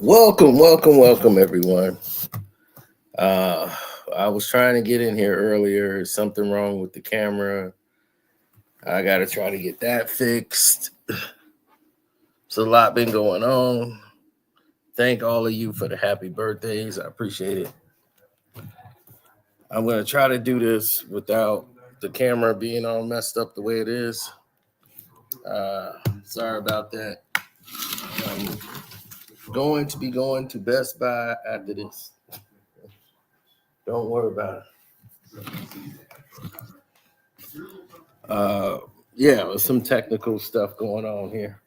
Welcome, everyone. I was trying to get in here earlier. Something wrong with the camera. I got to try to get that fixed. It's a lot been going on. Thank all of you for the happy birthdays. I appreciate it. I'm going to try to do this without the camera being all messed up the way it is. Sorry about that. I'm going to be going to Best Buy after this. Don't worry about it. Yeah, there's some technical stuff going on here.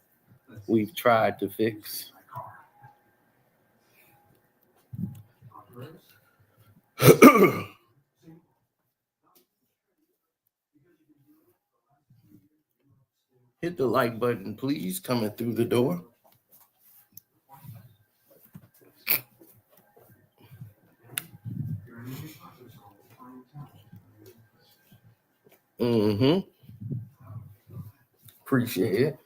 We've tried to fix. Hit the like button, please, coming through the door. Appreciate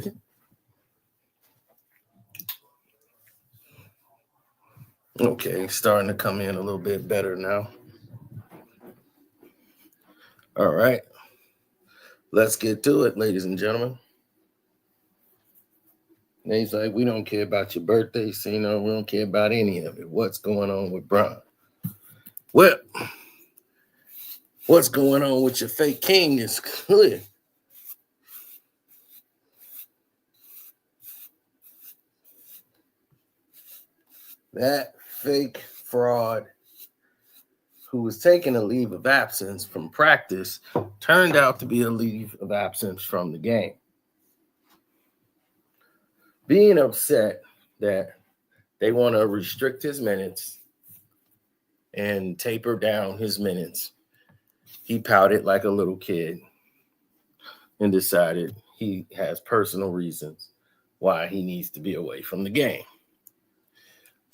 it. Okay, starting to come in a little bit better now. All right. Let's get to it, ladies and gentlemen. And he's like, we don't care about your birthday, Cino. We don't care about any of it. What's going on with Bron? Well, what's going on with your fake king is clear. That fake fraud who was taking a leave of absence from practice turned out to be a leave of absence from the game. Being upset that they want to restrict his minutes and taper down his minutes, he pouted like a little kid and decided he has personal reasons why he needs to be away from the game.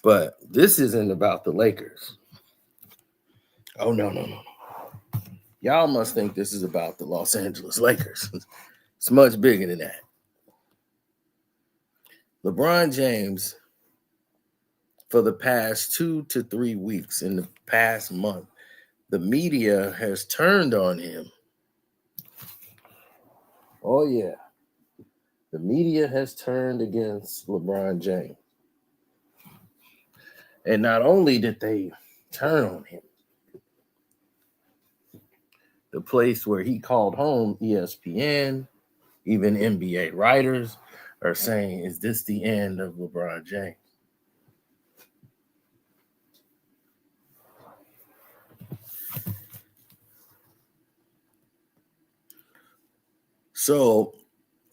But this isn't about the Lakers. Oh, no. Y'all must think this is about the Los Angeles Lakers. It's much bigger than that. LeBron James, for the past 2 to 3 weeks, in the past month, the media has turned on him. Oh, yeah. The media has turned against LeBron James. And not only did they turn on him, the place where he called home, ESPN, even NBA writers are saying, is this the end of LeBron James? So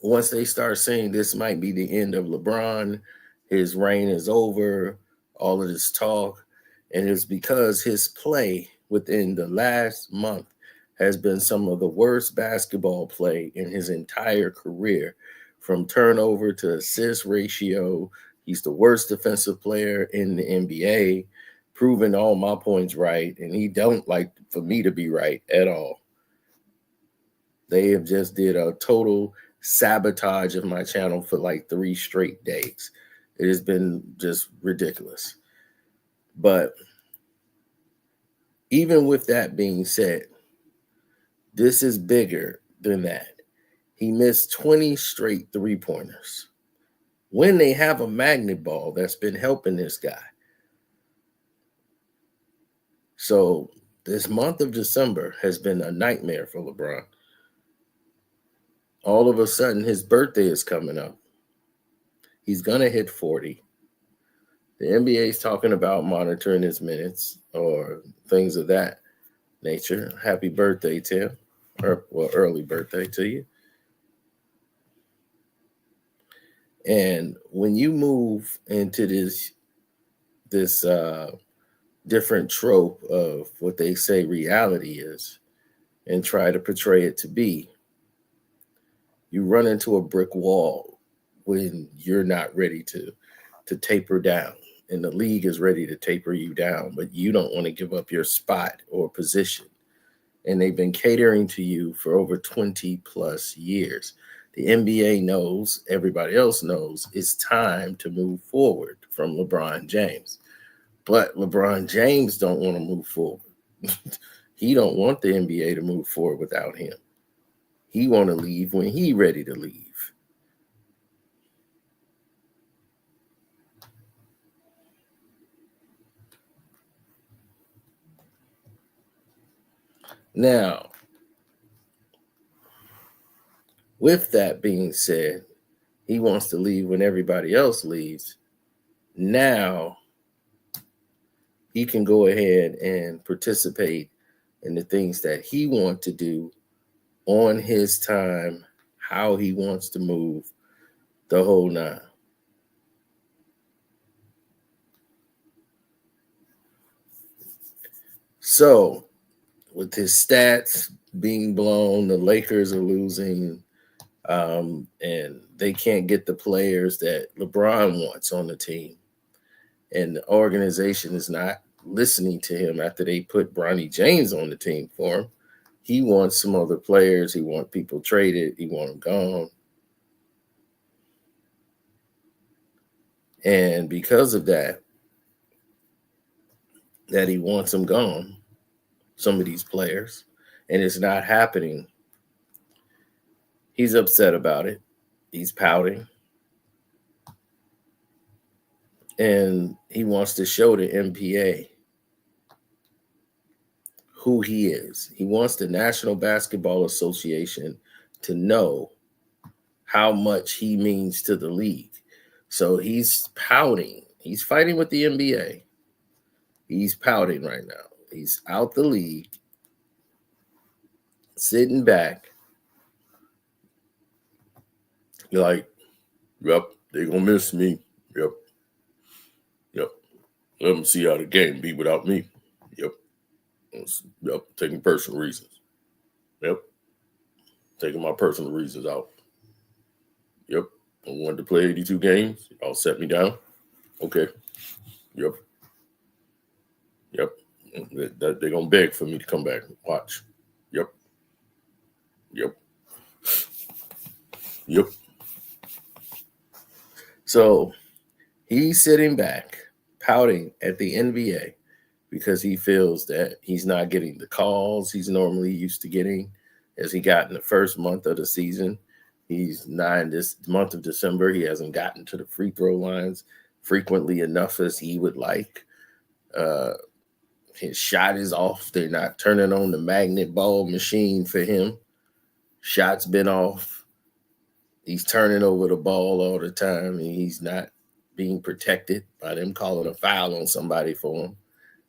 once they start saying this might be the end of LeBron, his reign is over, all of this talk, and it's because his play within the last month has been some of the worst basketball play in his entire career, from turnover to assist ratio. He's the worst defensive player in the NBA, proving all my points right, and he don't like for me to be right at all. They have just did a total sabotage of my channel for like 3 straight days. It has been just ridiculous. But even with that being said, this is bigger than that. He missed 20 straight 3-pointers. When they have a magnet ball that's been helping this guy. So this month of December has been a nightmare for LeBron. All of a sudden, his birthday is coming up. He's going to hit 40. The NBA is talking about monitoring his minutes or things of that nature. Happy birthday, Tim. Early birthday to you. And when you move into this different trope of what they say reality is and try to portray it to be, you run into a brick wall when you're not ready to taper down. And the league is ready to taper you down, but you don't want to give up your spot or position. And they've been catering to you for over 20 plus years. The NBA knows, everybody else knows, it's time to move forward from LeBron James. But LeBron James don't want to move forward. He don't want the NBA to move forward without him. He want to leave when he ready to leave. Now, with that being said, he wants to leave when everybody else leaves. Now, he can go ahead and participate in the things that he wants to do on his time, how he wants to move, the whole nine. So, with his stats being blown, the Lakers are losing, and they can't get the players that LeBron wants on the team. And the organization is not listening to him after they put Bronny James on the team for him. He wants some other players. He wants people traded. He wants them gone. And because of that he wants them gone, some of these players, and it's not happening, he's upset about it. He's pouting. And he wants to show the MPA who he is. He wants the National Basketball Association to know how much he means to the league. So he's pouting. He's fighting with the NBA. He's pouting right now. He's out the league, sitting back. You're like, yep, they're going to miss me. Yep. Let them see how the game be without me. Yep. Taking personal reasons. Yep. Taking my personal reasons out. Yep. I wanted to play 82 games. Y'all set me down. Okay. Yep. They're going to beg for me to come back and watch. Yep. So he's sitting back, pouting at the NBA because he feels that he's not getting the calls he's normally used to getting as he got in the first month of the season. He's not in this month of December. He hasn't gotten to the free throw lines frequently enough as he would like. His shot is off. They're not turning on the magnet ball machine for him. Shot's been off. He's turning over the ball all the time, and he's not being protected by them calling a foul on somebody for him.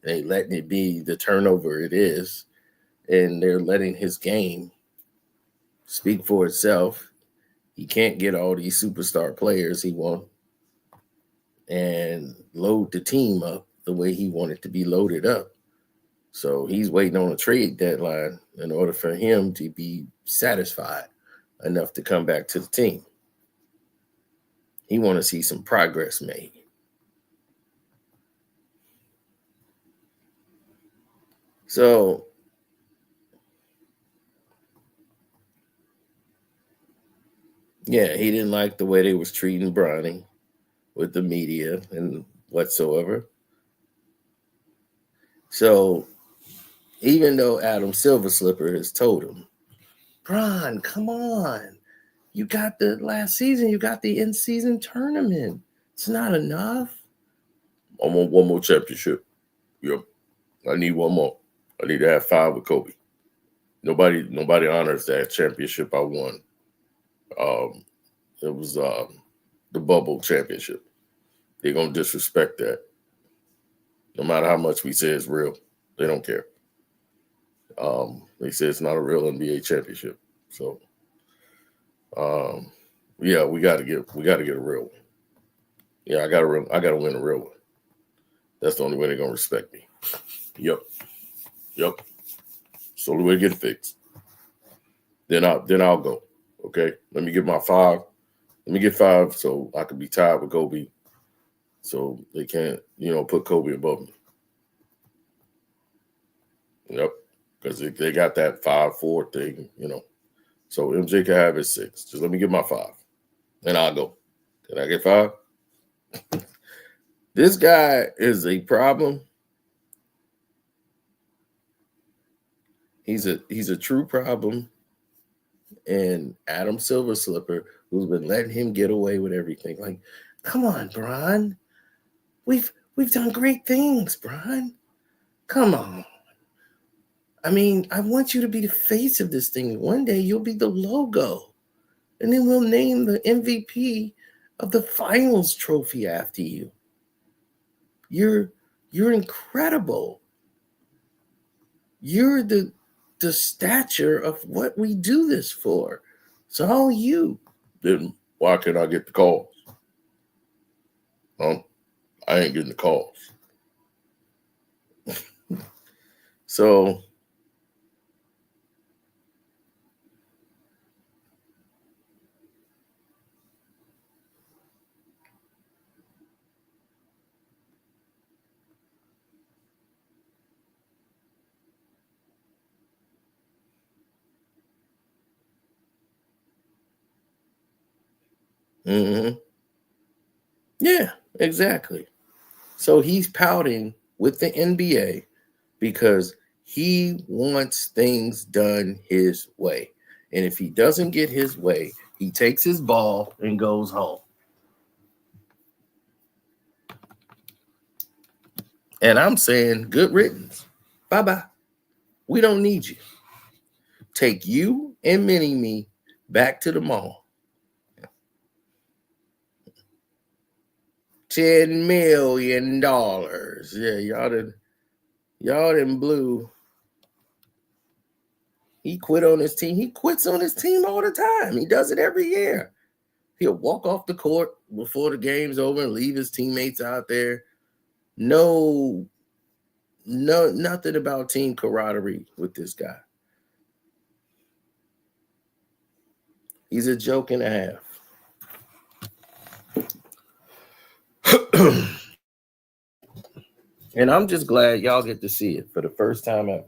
They letting it be the turnover it is, and they're letting his game speak for itself. He can't get all these superstar players he wants and load the team up the way he wanted to be loaded up. So he's waiting on a trade deadline in order for him to be satisfied enough to come back to the team. He want to see some progress made. So yeah, he didn't like the way they was treating Bronny with the media and whatsoever. So even though Adam Silverslipper has told him, Bron, come on. You got the last season, you got the in-season tournament. It's not enough. I want one more championship. Yep. I need one more. I need to have 5 with Kobe. Nobody honors that championship I won. It was the bubble championship. They're gonna disrespect that. No matter how much we say it's real, they don't care. They say it's not a real NBA championship. So yeah, we gotta get a real one. Yeah, I gotta win a real one. That's the only way they're gonna respect me. Yep. It's the only way to get it fixed. Then I'll go. Okay. Let me get my 5. Let me get 5 so I can be tied with Kobe. So they can't, put Kobe above me. Yep. Because they got that 5-4 thing, So MJ can have his 6. Just let me get my 5. And I'll go. Can I get 5? This guy is a problem. He's a true problem. And Adam Silver Slipper, who's been letting him get away with everything. Like, come on, Bron. We've done great things, Bron. Come on. I mean, I want you to be the face of this thing. One day you'll be the logo. And then we'll name the MVP of the finals trophy after you. You're incredible. You're the stature of what we do this for. So how are you? Then why can't I get the calls? I ain't getting the calls. So yeah, exactly. So he's pouting with the NBA because he wants things done his way. And if he doesn't get his way, he takes his ball and goes home. And I'm saying, good riddance. Bye-bye. We don't need you. Take you and Mini-Me back to the mall. $10 million. Yeah, y'all done blew. He quit on his team. He quits on his team all the time. He does it every year. He'll walk off the court before the game's over and leave his teammates out there. No, nothing about team camaraderie with this guy. He's a joke and a half. And I'm just glad y'all get to see it for the first time ever.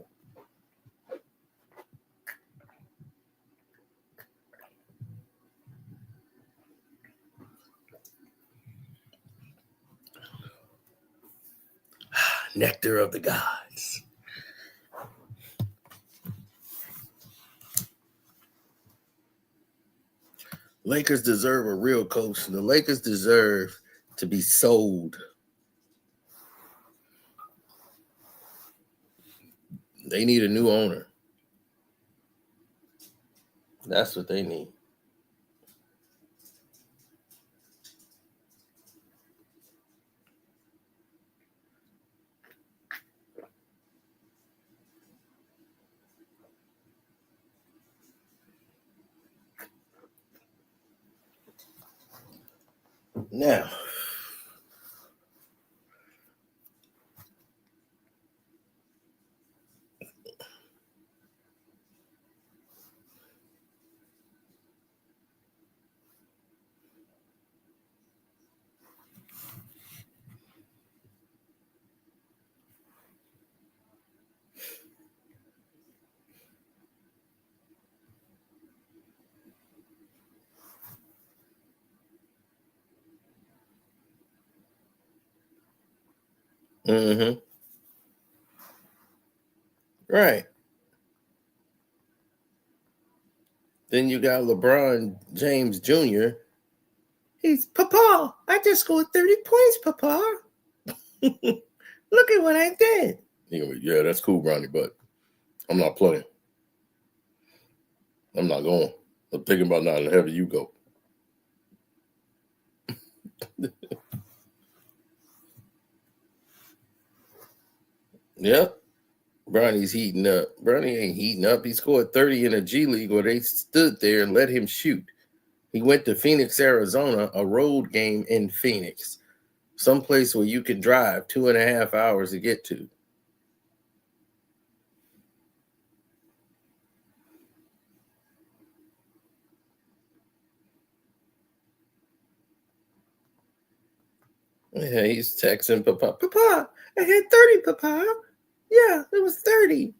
Nectar of the gods. Lakers deserve a real coach. The Lakers deserve to be sold. They need a new owner. That's what they need. Now, right. Then you got LeBron James Jr. He's, Papa, I just scored 30 points, Papa. Look at what I did. Yeah, that's cool, Bronny, but I'm not playing. I'm not going. I'm thinking about not having you go. Yep. Bronny's heating up. Bronny ain't heating up. He scored 30 in a G League where they stood there and let him shoot. He went to Phoenix, Arizona, a road game in Phoenix, someplace where you can drive 2.5 hours to get to. Yeah, he's texting Papa. Papa, I had 30, Papa. Yeah, it was 30.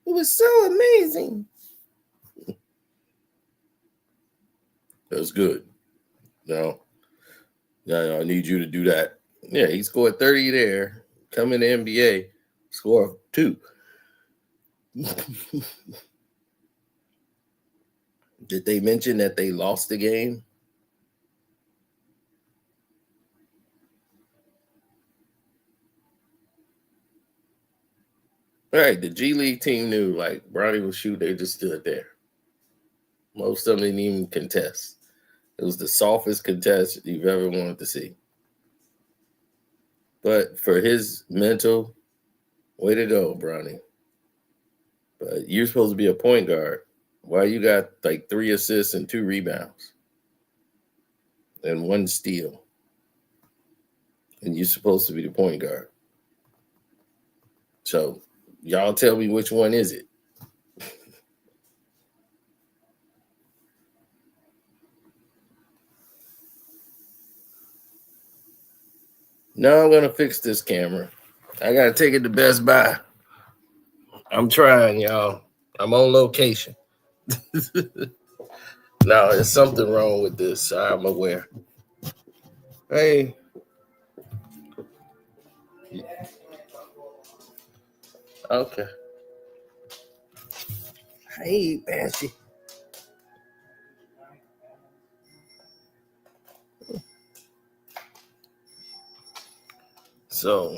It was so amazing. That's good. No, no, I need you to do that. Yeah, he scored 30 there. Come in the NBA, score 2. Did they mention that they lost the game? All right, the G League team knew like Bronny was shoot. They just stood there. Most of them didn't even contest. It was the softest contest you've ever wanted to see. But for his mental, way to go, Bronny. But you're supposed to be a point guard. Why you got like 3 assists and 2 rebounds and 1 steal? And you're supposed to be the point guard. So y'all tell me which one is it? No, I'm going to fix this camera. I got to take it to Best Buy. I'm trying, y'all. I'm on location. No, there's something wrong with this. I'm aware. Hey. Okay. Hey, Banshee. So,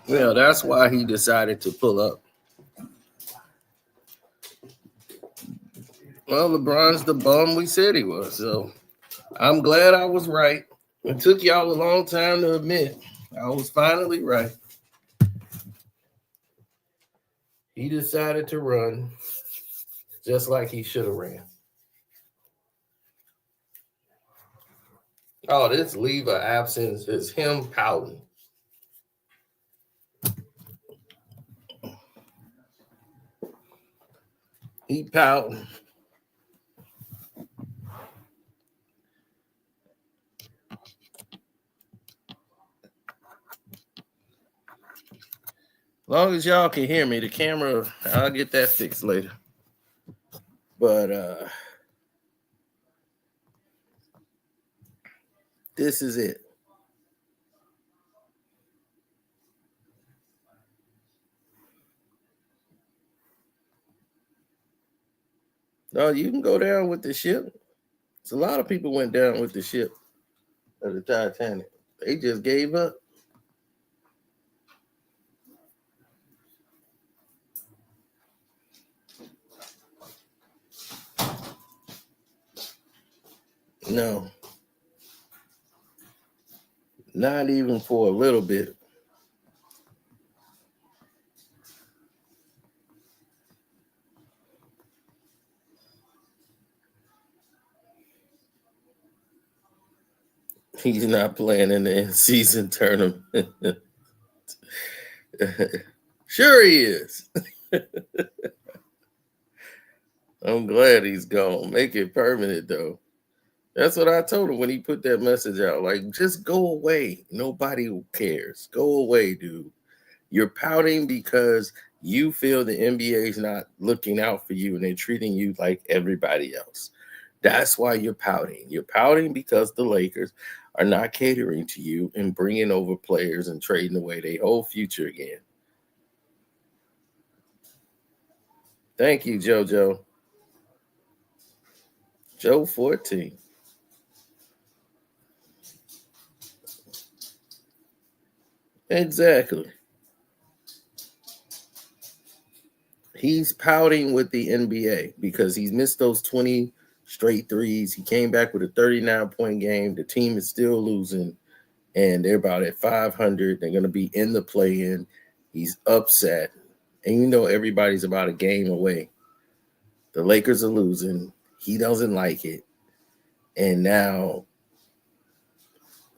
well, that's why he decided to pull up. Well, LeBron's the bum we said he was. So, I'm glad I was right. It took y'all a long time to admit I was finally right. He decided to run just like he should have ran. Oh, this leave of absence is him pouting. He pouting. As long as y'all can hear me, the camera, I'll get that fixed later. But this is it. No, you can go down with the ship. It's a lot of people went down with the ship of the Titanic. They just gave up. No. Not even for a little bit. He's not playing in the in-season tournament. Sure he is. I'm glad he's gone. Make it permanent, though. That's what I told him when he put that message out. Like, just go away. Nobody cares. Go away, dude. You're pouting because you feel the NBA is not looking out for you and they're treating you like everybody else. That's why you're pouting. You're pouting because the Lakers are not catering to you and bringing over players and trading away their whole future again. Thank you, JoJo. Joe 14. Exactly. He's pouting with the NBA because he's missed those 20 straight threes. He came back with a 39-point game. The team is still losing, and they're about at 500. They're going to be in the play-in. He's upset. And you know everybody's about a game away. The Lakers are losing. He doesn't like it. And now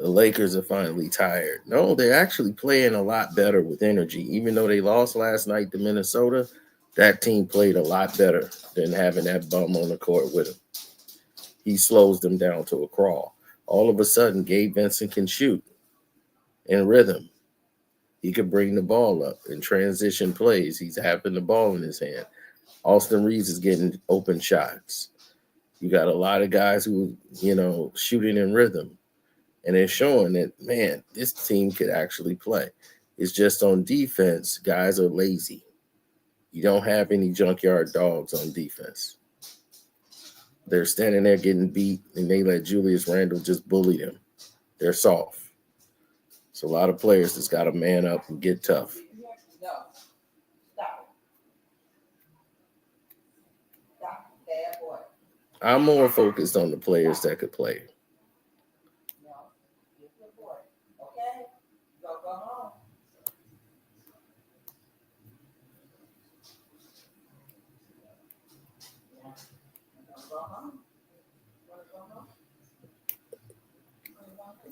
The Lakers are finally tired. No, they're actually playing a lot better with energy. Even though they lost last night to Minnesota, that team played a lot better than having that bum on the court with him. He slows them down to a crawl. All of a sudden, Gabe Vincent can shoot in rhythm. He could bring the ball up in transition plays. He's having the ball in his hand. Austin Reeves is getting open shots. You got a lot of guys who, shooting in rhythm. And they're showing that, man, this team could actually play. It's just on defense, guys are lazy. You don't have any junkyard dogs on defense. They're standing there getting beat, and they let Julius Randle just bully them. They're soft. So a lot of players that's got to man up and get tough. I'm more focused on the players that could play.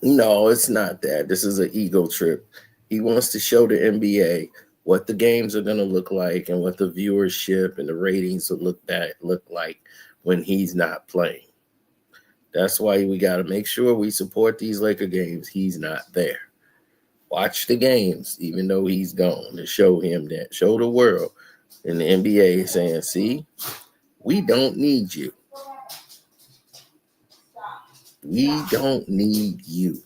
No, it's not that. This is an ego trip. He wants to show the NBA what the games are going to look like and what the viewership and the ratings will look like when he's not playing. That's why we got to make sure we support these Laker games. He's not there. Watch the games, even though he's gone, to show him that. Show the world in the NBA saying, see, we don't need you. We don't need you.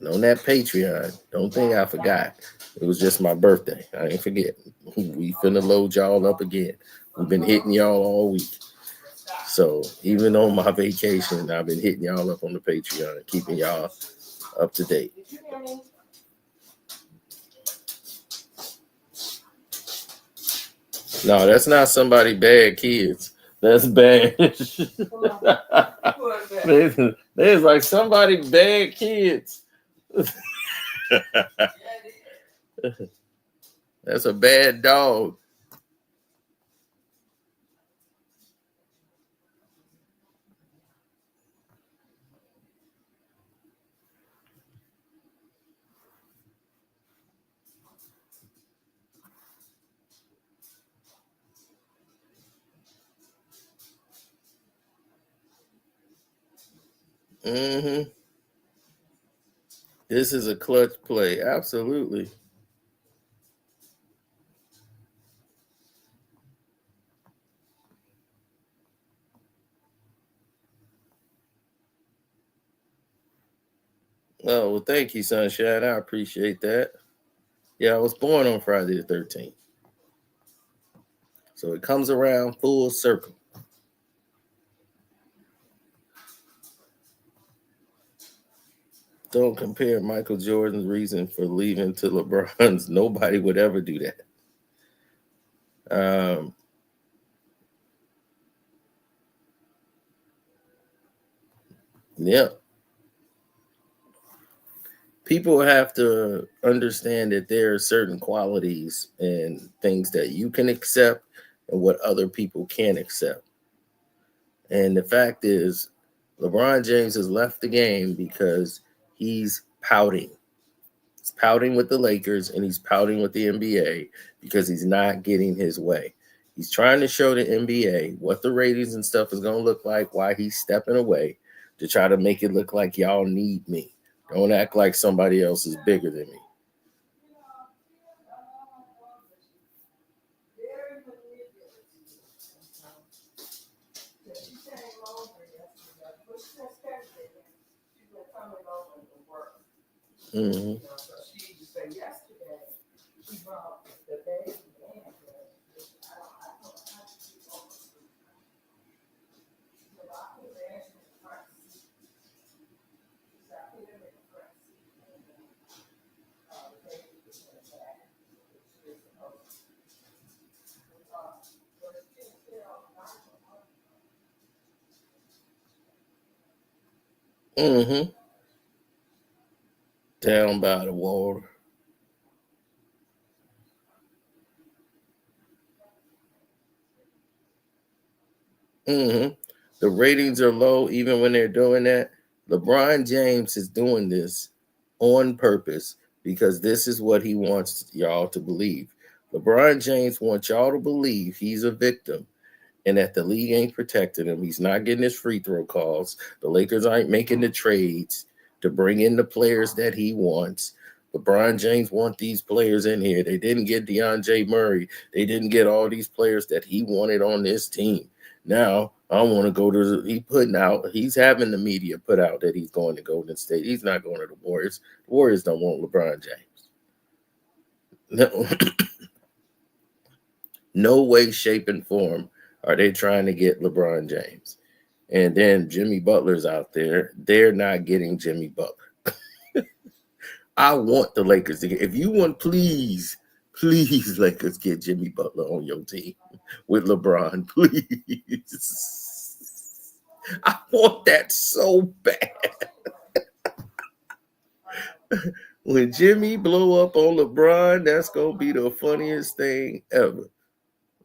And on that Patreon, don't think I forgot. It was just my birthday. I ain't forget. We finna load y'all up again. We've been hitting y'all all week. So even on my vacation, I've been hitting y'all up on the Patreon and keeping y'all up to date. No, that's not somebody bad kids. That's bad. There's like somebody bad kids. That's a bad dog. Mm-hmm. This is a clutch play. Absolutely. Oh, well, thank you, Sunshine. I appreciate that. Yeah, I was born on Friday the 13th. So it comes around full circle. Don't compare Michael Jordan's reason for leaving to LeBron's. Nobody would ever do that. Yeah. People have to understand that there are certain qualities and things that you can accept and what other people can't accept. And the fact is, LeBron James has left the game because he's pouting. He's pouting with the Lakers and he's pouting with the NBA because he's not getting his way. He's trying to show the NBA what the ratings and stuff is going to look like while he's stepping away to try to make it look like y'all need me. Don't act like somebody else is bigger than me. Mm-hmm. Mm-hmm. Down by the water. Mm-hmm. The ratings are low even when they're doing that. LeBron James is doing this on purpose because this is what he wants y'all to believe. LeBron James wants y'all to believe he's a victim and that the league ain't protecting him. He's not getting his free throw calls. The Lakers aren't making the trades to bring in the players that he wants. LeBron James wants these players in here. They didn't get DeAndre Murray. They didn't get all these players that he wanted on this team. Now, I want to go to he's having the media put out that he's going to Golden State. He's not going to the Warriors. The Warriors don't want LeBron James. No, no way, shape, and form are they trying to get LeBron James. And then Jimmy Butler's out there. They're not getting Jimmy Butler. I want the Lakers to get, if you want, please, Lakers, get Jimmy Butler on your team with LeBron, please. I want that so bad. When Jimmy blow up on LeBron, that's going to be the funniest thing ever.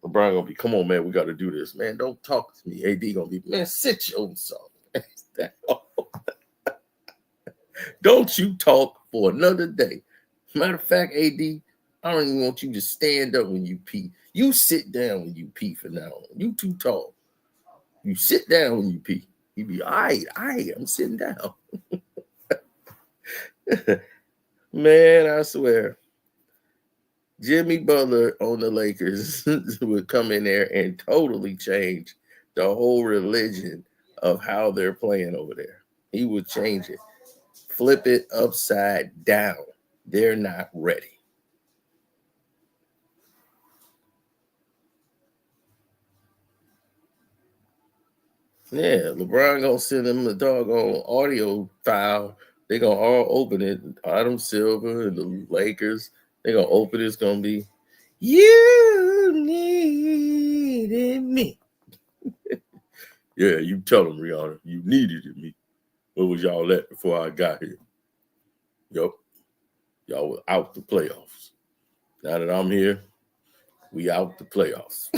LeBron going to be, come on, man, we got to do this, man. Don't talk to me. AD going to be, man, sit your self. Don't you talk for another day. Matter of fact, AD, I don't even want you to stand up when you pee. You sit down when you pee for now. You too tall. You sit down when you pee. You be, all right, I'm sitting down. Man, I swear. Jimmy Butler on the Lakers would come in there and totally change the whole religion of how they're playing over there. He would change it. Flip it upside down. They're not ready. Yeah, LeBron gonna send them a doggone audio file. They gonna all open it. Adam Silver and the Lakers. They gonna open it. It's gonna be, you needed me. Yeah, you tell them, Rihanna, you needed me. Where was y'all at before I got here? Yup. Y'all were out the playoffs. Now that I'm here, we out the playoffs.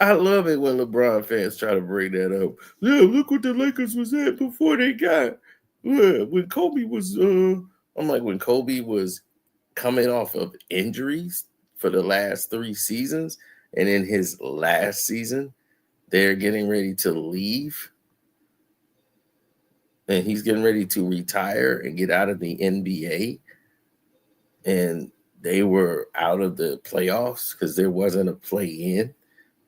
I love it when LeBron fans try to bring that up. Yeah, look what the Lakers was at before they got. Yeah, when Kobe was, I'm like, when Kobe was coming off of injuries for the last 3 seasons, and in his last season, they're getting ready to leave. And he's getting ready to retire and get out of the NBA. And they were out of the playoffs because there wasn't a play-in.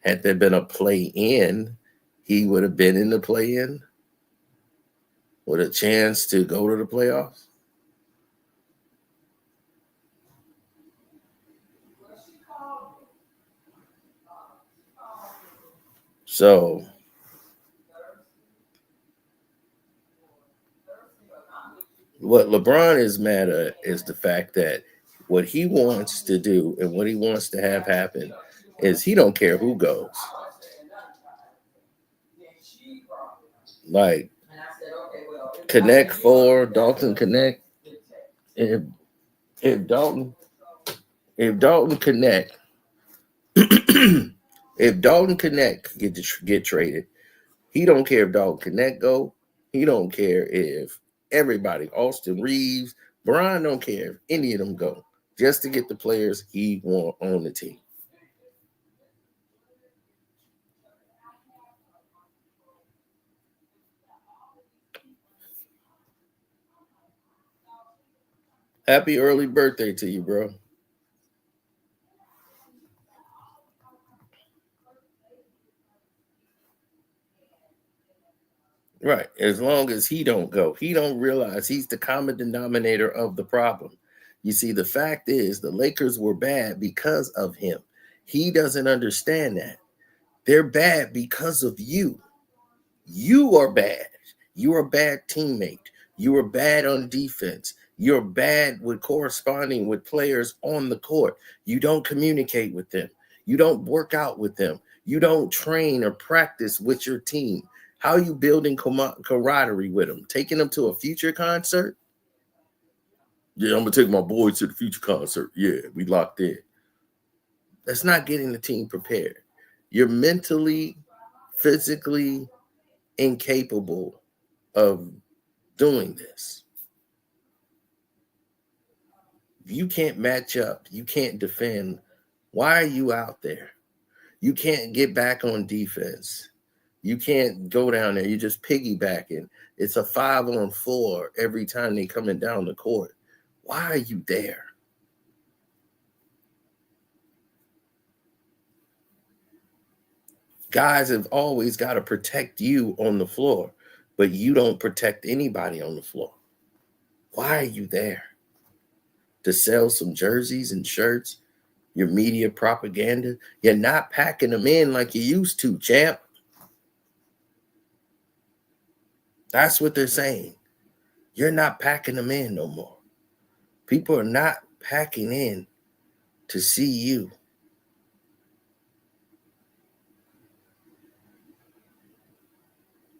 Had there been a play-in, he would have been in the play-in with a chance to go to the playoffs. So what LeBron is mad at is the fact that what he wants to do and what he wants to have happen is he don't care who goes. Like Connect 4, Dalton Connect. If Dalton Connect, if Dalton Connect get traded, he don't care if Dalton Connect go. He don't care if everybody, Austin Reeves, Brian don't care if any of them go, just to get the players he want on the team. Happy early birthday to you, bro. Right. As long as he don't go, he don't realize he's the common denominator of the problem. You see, the fact is the Lakers were bad because of him. He doesn't understand that. They're bad because of you. You are bad. You're a bad teammate. You are bad on defense. You're bad with corresponding with players on the court. You don't communicate with them. You don't work out with them. You don't train or practice with your team. How are you building camaraderie with them? Taking them to a future concert? Yeah, I'm going to take my boys to the future concert. Yeah, we locked in. That's not getting the team prepared. You're mentally, physically incapable of doing this. If you can't match up, you can't defend, why are you out there? You can't get back on defense. You can't go down there. You're just piggybacking. It's a 5-on-4 every time they coming down the court. Why are you there? Guys have always got to protect you on the floor, but you don't protect anybody on the floor. Why are you there? To sell some jerseys and shirts? Your media propaganda? You're not packing them in like you used to, champ. That's what they're saying. You're not packing them in no more. People are not packing in to see you.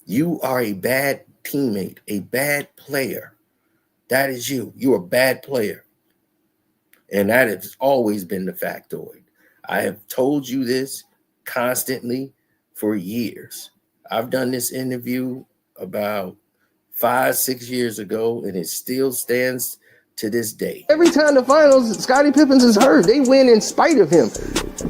You are a bad teammate, a bad player. That is you. You're a bad player. And that has always been the factoid. I have told you this constantly for years. I've done this interview about 5-6 years ago, and it still stands to this day. Every time the finals, Scottie Pippen is hurt. They win in spite of him.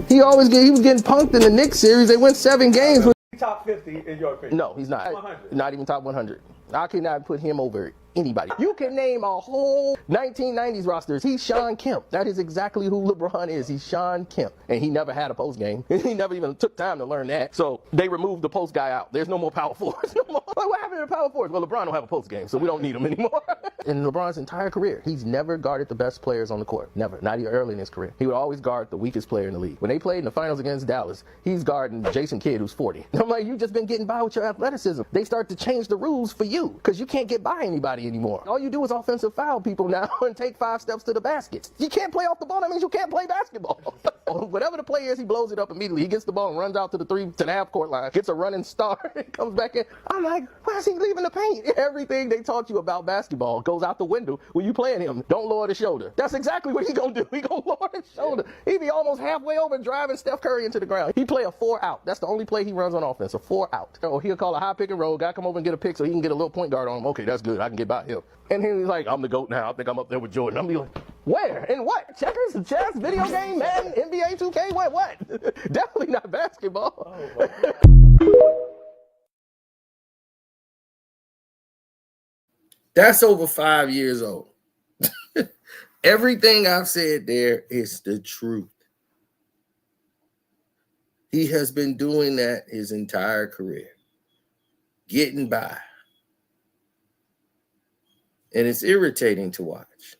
He was getting punked in the Knicks series. They went 7 games. Top 50 in your opinion? No, he's not. 100. Not even top 100. I cannot put him over anybody. You can name a whole 1990s rosters. He's Sean Kemp. That is exactly who LeBron is. He's Sean Kemp. And he never had a post game. He never even took time to learn that. So they removed the post guy out. There's no more power forwards. No more. Like, what happened to the power forwards? Well, LeBron don't have a post game, so we don't need him anymore. In LeBron's entire career, he's never guarded the best players on the court. Never. Not even early in his career. He would always guard the weakest player in the league. When they played in the finals against Dallas, he's guarding Jason Kidd, who's 40. I'm like, you've just been getting by with your athleticism. They start to change the rules for you because you can't get by anybody anymore. All you do is offensive foul people now and take 5 steps to the basket. You can't play off the ball. That means you can't play basketball. Whatever the play is, he blows it up immediately. He gets the ball and runs out to the half court line, gets a running start, and comes back in. I'm like, why is he leaving the paint? Everything they taught you about basketball goes out the window when you playing him. Don't lower the shoulder. That's exactly what he gonna do. He gonna lower the shoulder. He be almost halfway over driving Steph Curry into the ground. He play a 4-out. That's the only play he runs on offense, a 4-out. Or he'll call a high pick and roll. Guy come over and get a pick so he can get a little point guard on him. Okay, that's good. I can get by him. And he's like, I'm the GOAT now. I think I'm up there with Jordan. I'm be like, where? In what? Checkers, chess, video game, Madden, NBA 2K, what? Definitely not basketball. That's over 5 years old. Everything I've said there is the truth. He has been doing that his entire career, getting by. And it's irritating to watch.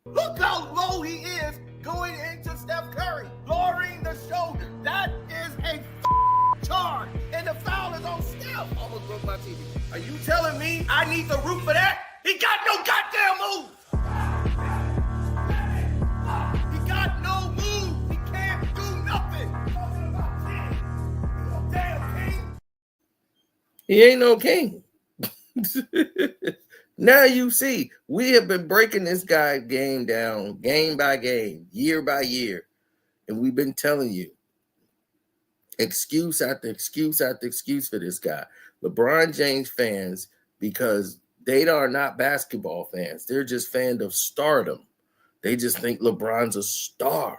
Look how low he is going into Steph Curry, lowering the shoulder. That is a charge. And the foul is on Steph. Almost broke my TV. Are you telling me I need to root for that? He got no goddamn move. He got no move. He can't do nothing. Damn king. He ain't no king. Now you see, we have been breaking this guy game down, game by game, year by year. And we've been telling you, excuse after excuse after excuse for this guy. LeBron James fans, because they are not basketball fans. They're just fans of stardom. They just think LeBron's a star.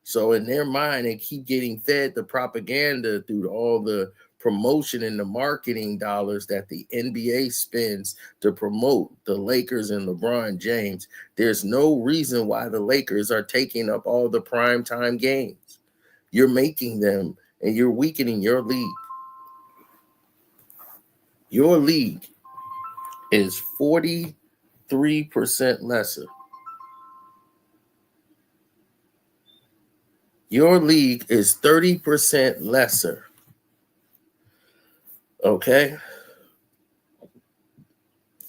So in their mind, they keep getting fed the propaganda through all the promotion and the marketing dollars that the NBA spends to promote the Lakers and LeBron James. There's no reason why the Lakers are taking up all the primetime games. You're making them and you're weakening your league. Your league is 43% lesser. Your league is 30% lesser. Okay?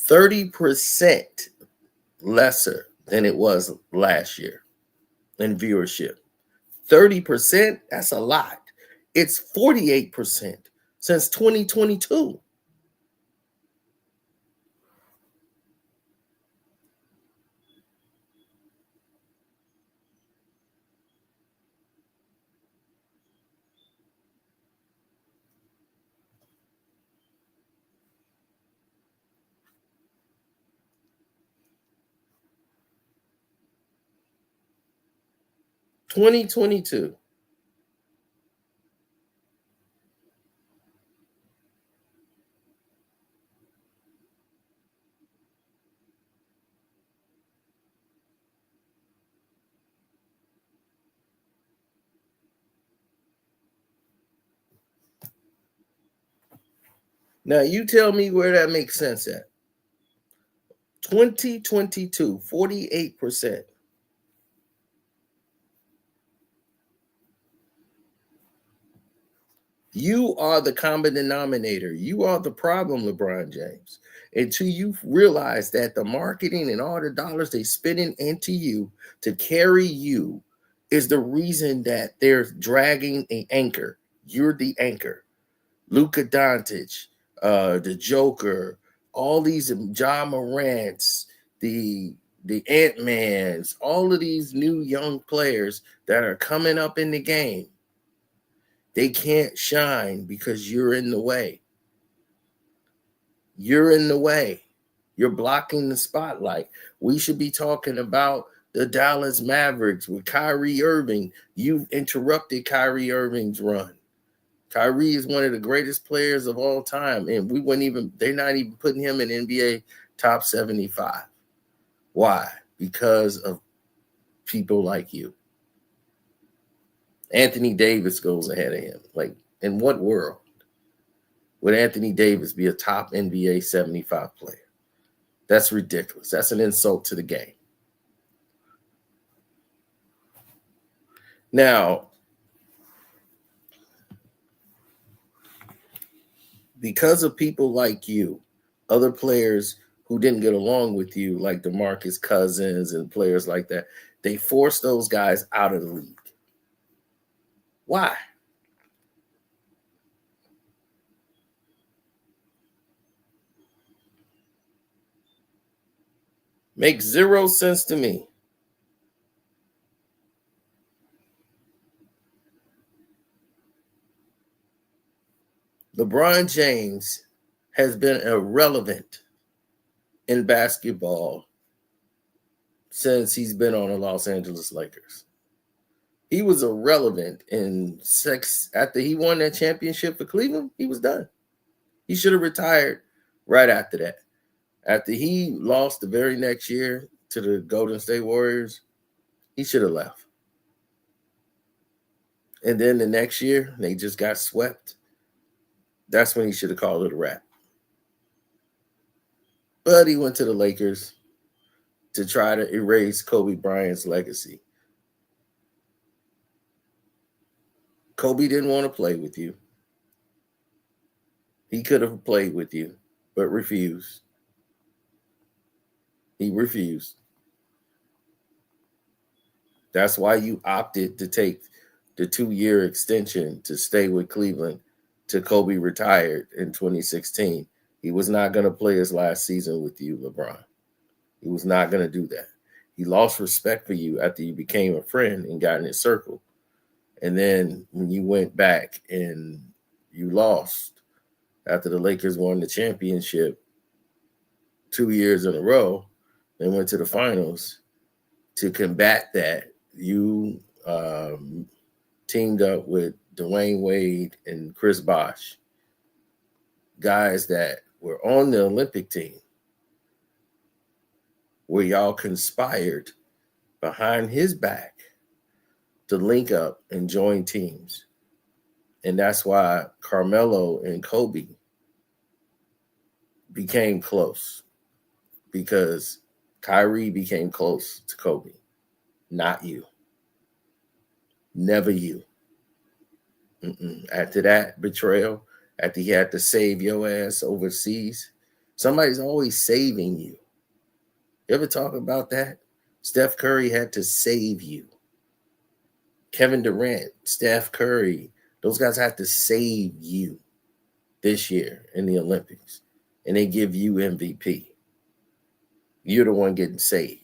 30% lesser than it was last year in viewership. 30%, that's a lot. It's 48% since 2022. 2022. Now you tell me where that makes sense at. 2022, 48%. You are the common denominator. You are the problem, LeBron James. Until you realize that the marketing and all the dollars they spending into you to carry you is the reason that they're dragging an anchor. You're the anchor. Luka Doncic, the Joker, all these Ja Morants, the Ant-Mans, all of these new young players that are coming up in the game. They can't shine because you're in the way. You're in the way. You're blocking the spotlight. We should be talking about the Dallas Mavericks with Kyrie Irving. You've interrupted Kyrie Irving's run. Kyrie is one of the greatest players of all time, and they're not even putting him in NBA top 75. Why? Because of people like you. Anthony Davis goes ahead of him. Like, in what world would Anthony Davis be a top NBA 75 player? That's ridiculous. That's an insult to the game. Now, because of people like you, other players who didn't get along with you, like DeMarcus Cousins and players like that, they forced those guys out of the league. Why? Makes zero sense to me. LeBron James has been irrelevant in basketball since he's been on the Los Angeles Lakers. He was irrelevant in six. After he won that championship for Cleveland, he was done. He should have retired right after that. After he lost the very next year to the Golden State Warriors, he should have left. And then the next year, they just got swept. That's when he should have called it a wrap. But he went to the Lakers to try to erase Kobe Bryant's legacy. Kobe didn't want to play with you. He could have played with you, but refused. He refused. That's why you opted to take the 2-year extension to stay with Cleveland till Kobe retired in 2016. He was not going to play his last season with you, LeBron. He was not going to do that. He lost respect for you after you became a friend and got in his circle. And then when you went back and you lost after the Lakers won the championship 2 years in a row and went to the finals, to combat that, you teamed up with Dwayne Wade and Chris Bosh, guys that were on the Olympic team, where y'all conspired behind his back to link up and join teams. And that's why Carmelo and Kobe became close, because Kyrie became close to Kobe, not you. Never you. After that betrayal, after he had to save your ass overseas, somebody's always saving you. You ever talk about that? Steph Curry had to save you. Kevin Durant, Steph Curry, those guys have to save you this year in the Olympics. And they give you MVP. You're the one getting saved.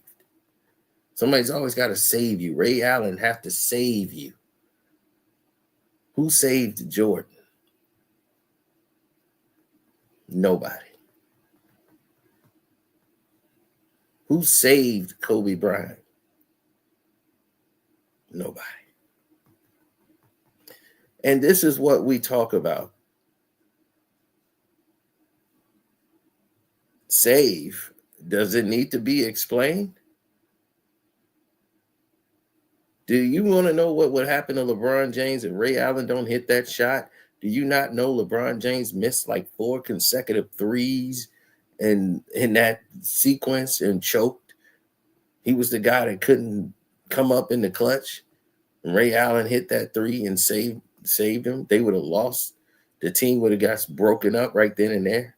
Somebody's always got to save you. Ray Allen have to save you. Who saved Jordan? Nobody. Who saved Kobe Bryant? Nobody. And this is what we talk about. Save. Does it need to be explained? Do you want to know what would happen to LeBron James if Ray Allen don't hit that shot? Do you not know LeBron James missed like 4 consecutive threes and in that sequence and choked? He was the guy that couldn't come up in the clutch. And Ray Allen hit that 3 and saved him. They would have lost. The team would have got broken up right then and there.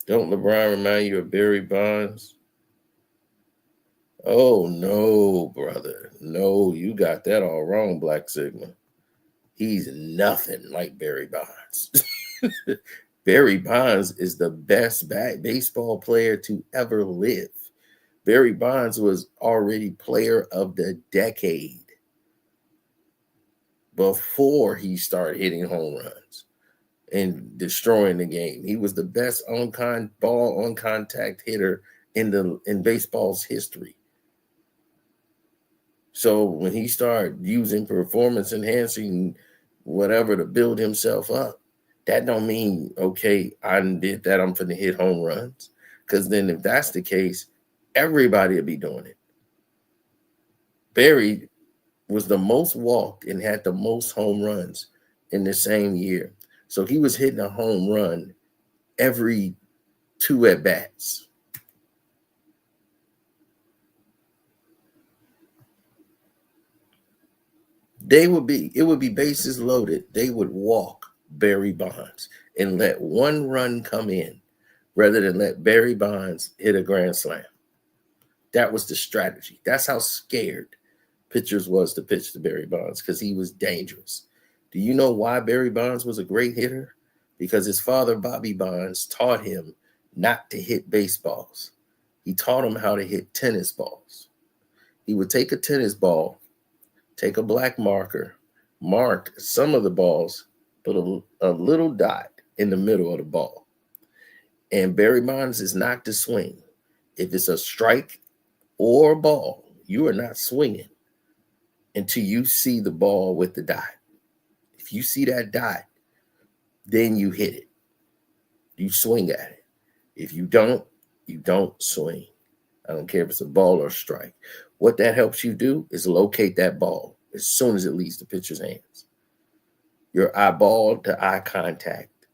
Don't LeBron remind you of Barry Bonds? Oh, no, brother. No, you got that all wrong, Black Sigma. He's nothing like Barry Bonds. Barry Bonds is the best baseball player to ever live. Barry Bonds was already player of the decade before he started hitting home runs and destroying the game. He was the best ball on contact hitter in baseball's history. So when he started using performance enhancing whatever to build himself up, that don't mean, okay, I did that, I'm finna hit home runs. Because then if that's the case, everybody will be doing it. Barry was the most walked and had the most home runs in the same year. So he was hitting a home run every 2 at-bats. It would be bases loaded. They would walk Barry Bonds and let 1 run come in rather than let Barry Bonds hit a grand slam. That was the strategy. That's how scared pitchers was to pitch to Barry Bonds, because he was dangerous. Do you know why Barry Bonds was a great hitter? Because his father, Bobby Bonds, taught him not to hit baseballs. He taught him how to hit tennis balls. He would take a tennis ball, take a black marker, mark some of the balls, put a little dot in the middle of the ball. And Barry Bonds is not to swing. If it's a strike or a ball, you are not swinging until you see the ball with the dot. If you see that dot, then you hit it. You swing at it. If you don't swing. I don't care if it's a ball or a strike. What that helps you do is locate that ball as soon as it leaves the pitcher's hands. Your eyeball to eye contact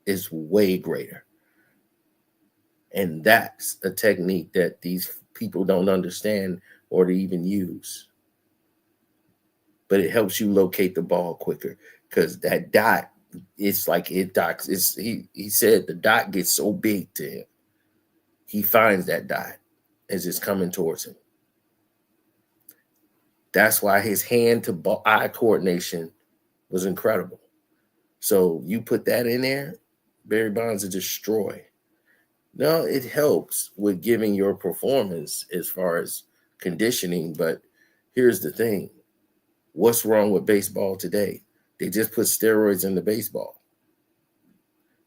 is way greater. And that's a technique that these people don't understand or to even use. But it helps you locate the ball quicker, because that dot, it's like it dots. He said the dot gets so big to him. He finds that dot as it's coming towards him. That's why his hand to eye coordination was incredible. So you put that in there, Barry Bonds will destroy. No, it helps with giving your performance as far as conditioning, but here's the thing. What's wrong with baseball today? They just put steroids in the baseball.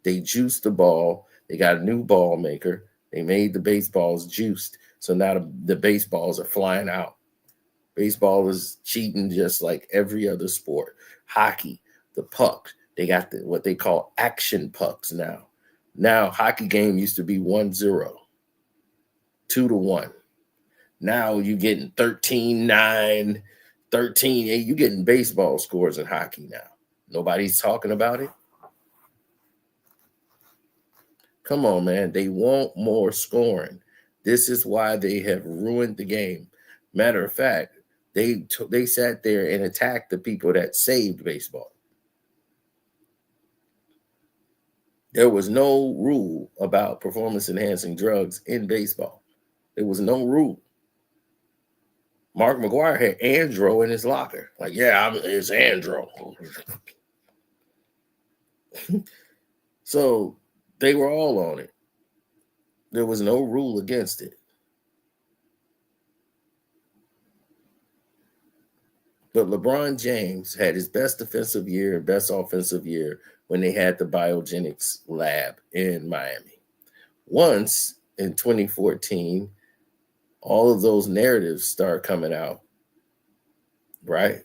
They juiced the ball. They got a new ball maker. They made the baseballs juiced. So now the baseballs are flying out. Baseball is cheating just like every other sport. Hockey, the puck, they got what they call action pucks now. Now, hockey game used to be 1-0, 2-1. Now you're getting 13-9, 13-8. You're getting baseball scores in hockey now. Nobody's talking about it. Come on, man. They want more scoring. This is why they have ruined the game. Matter of fact, they sat there and attacked the people that saved baseball. There was no rule about performance-enhancing drugs in baseball. There was no rule. Mark McGwire had Andro in his locker. Like, yeah, it's Andro. So they were all on it. There was no rule against it. But LeBron James had his best defensive year and best offensive year when they had the biogenics lab in Miami. Once in 2014, all of those narratives start coming out, right?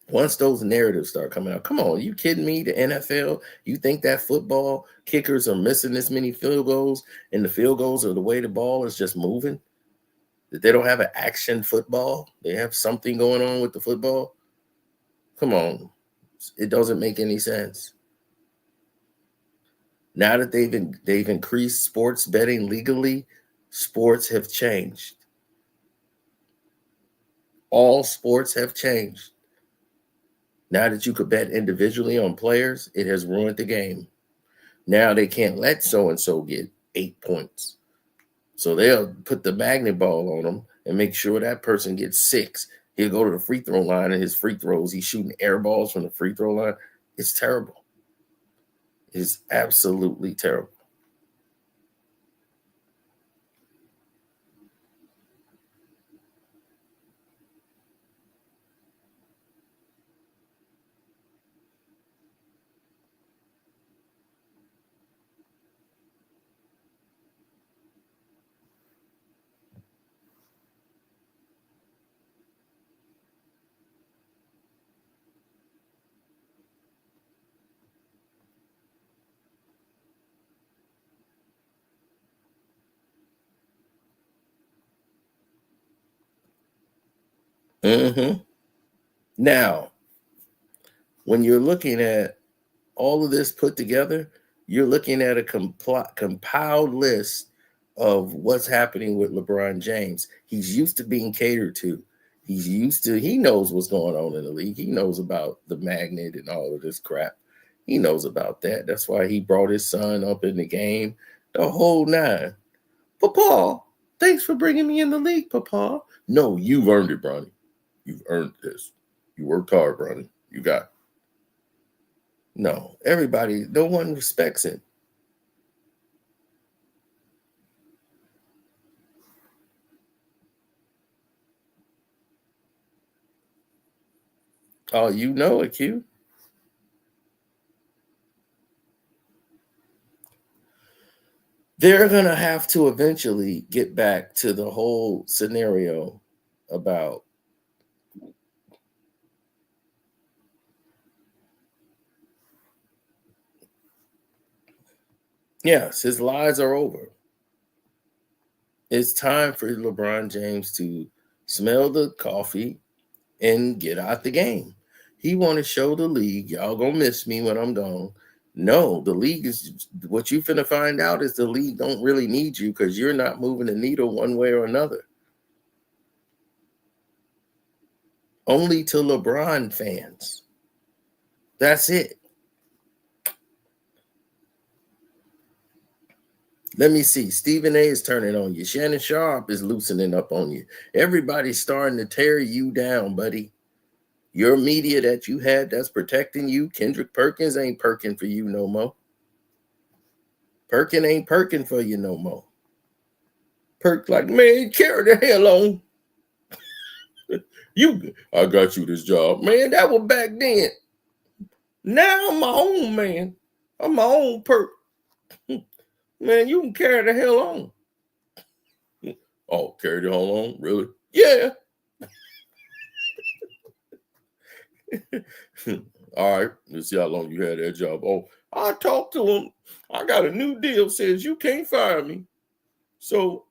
Once those narratives start coming out, come on, you kidding me? The NFL, you think that football kickers are missing this many field goals, and the field goals are the way the ball is just moving? That they don't have an action football? They have something going on with the football? Come on. It doesn't make any sense. Now that they've increased sports betting legally, sports have changed. All sports have changed. Now that you could bet individually on players, it has ruined the game. Now they can't let so-and-so get 8 points. So they'll put the magnet ball on them and make sure that person gets 6. He'll go to the free throw line, and his free throws, he's shooting air balls from the free throw line. It's terrible. It's absolutely terrible. Now, when you're looking at all of this put together, you're looking at a compiled list of what's happening with LeBron James. He's used to being catered to. He knows what's going on in the league. He knows about the magnet and all of this crap. He knows about that. That's why he brought his son up in the game, the whole nine. Papa, thanks for bringing me in the league, Papa. No, you've earned it, Bronny. You've earned this. You worked hard, Bronny. You got it. No, no one respects him. Oh, you know it, Q. They're going to have to eventually get back to the whole scenario about yes, his lies are over. It's time for LeBron James to smell the coffee and get out the game. He want to show the league, y'all gonna miss me when I'm gone. No, the league is what you finna find out is the league don't really need you because you're not moving the needle one way or another. Only to LeBron fans. That's it. Let me see. Stephen A is turning on you. Shannon Sharp is loosening up on you. Everybody's starting to tear you down, buddy. Your media that you had that's protecting you, Kendrick Perkins ain't perking for you no more. Perkin ain't perking for you no more. Perk like, man, carry the hell on. I got you this job. Man, that was back then. Now I'm my own man. I'm my own Perk. Man, you can carry the hell on. Oh, carry the hell on? Really? Yeah. All right, let's see how long you had that job. Oh, I talked to him. I got a new deal. Says you can't fire me. So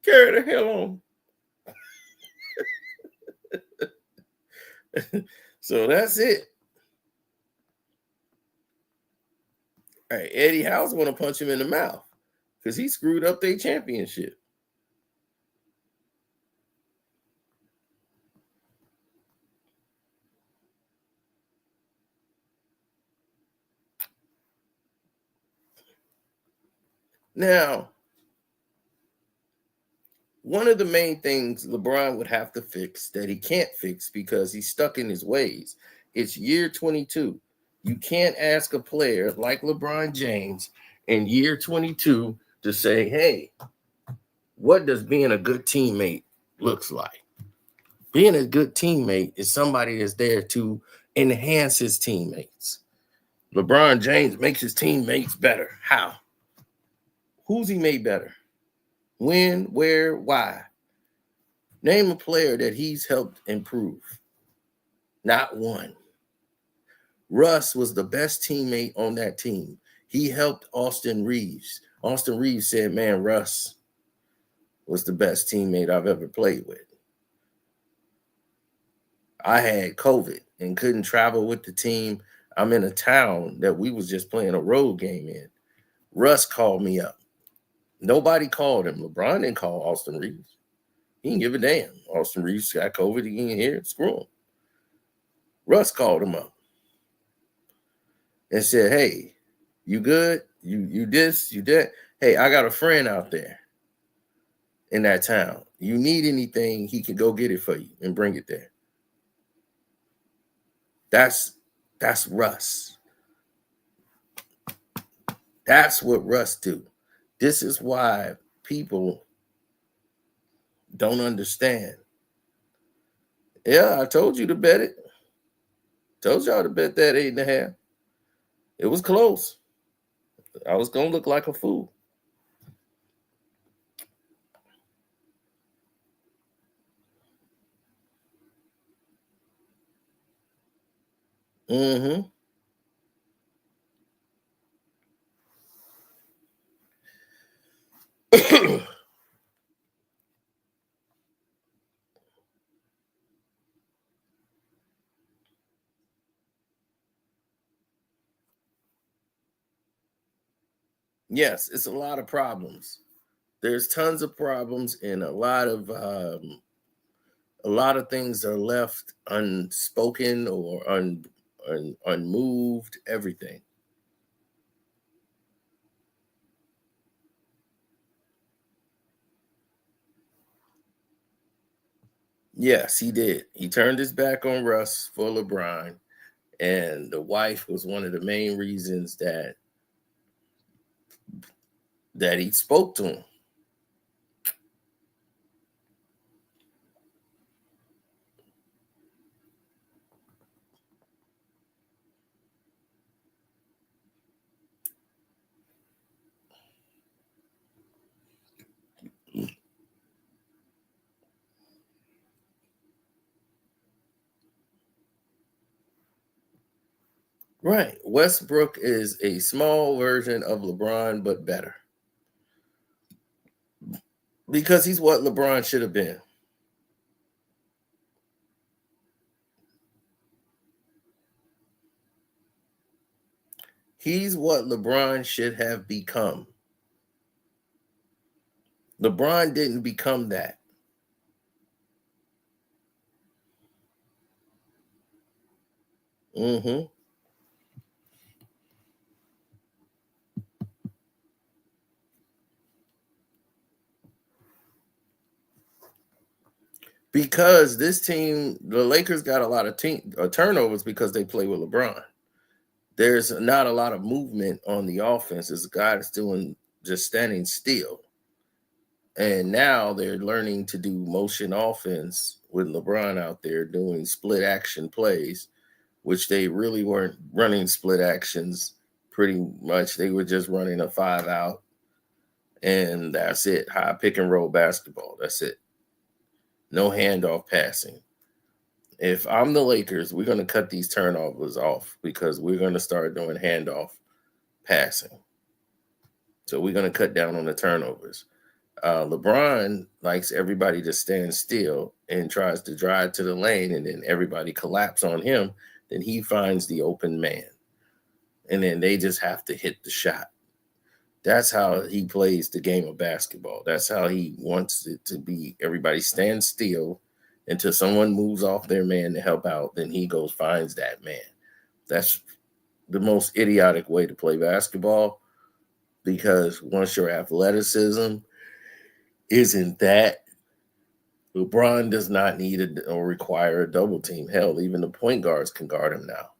carry the hell on. So that's it. All right, Eddie House want to punch him in the mouth because he screwed up their championship. Now, one of the main things LeBron would have to fix that he can't fix because he's stuck in his ways, it's year 22. You can't ask a player like LeBron James in year 22 to say, hey, what does being a good teammate looks like? Being a good teammate is somebody that's there to enhance his teammates. LeBron James makes his teammates better. How? Who's he made better? When, where, why? Name a player that he's helped improve. Not one. Russ was the best teammate on that team. He helped Austin Reeves. Austin Reeves said, man, Russ was the best teammate I've ever played with. I had COVID and couldn't travel with the team. I'm in a town that we was just playing a road game in. Russ called me up. Nobody called him. LeBron didn't call Austin Reeves. He didn't give a damn. Austin Reeves got COVID. He ain't here. Screw him. Russ called him up and said, hey, you good? You this, you that? Hey, I got a friend out there in that town. You need anything, he can go get it for you and bring it there. That's Russ. That's what Russ do. This is why people don't understand. Yeah, I told you to bet it. Told y'all to bet that 8.5. It was close. I was going to look like a fool. Mm-hmm. Yes, it's a lot of problems. There's tons of problems, and a lot of things are left unspoken or unmoved. Everything. Yes, he did. He turned his back on Russ for LeBron, and the wife was one of the main reasons that he spoke to him. Right. Westbrook is a small version of LeBron, but better. Because he's what LeBron should have been. He's what LeBron should have become. LeBron didn't become that. Mm-hmm. Because this team, the Lakers got a lot of turnovers because they play with LeBron. There's not a lot of movement on the offense. It's a guy that's just standing still. And now they're learning to do motion offense with LeBron out there doing split action plays, which they really weren't running split actions pretty much. They were just running a 5-out, and that's it. High pick and roll basketball. That's it. No handoff passing. If I'm the Lakers, we're going to cut these turnovers off because we're going to start doing handoff passing. So we're going to cut down on the turnovers. LeBron likes everybody to stand still and tries to drive to the lane, and then everybody collapse on him. Then he finds the open man, and then they just have to hit the shot. That's how he plays the game of basketball. That's how he wants it to be. Everybody stands still until someone moves off their man to help out. Then he goes, finds that man. That's the most idiotic way to play basketball, because once your athleticism isn't that, LeBron does not need or require a double team. Hell, even the point guards can guard him now.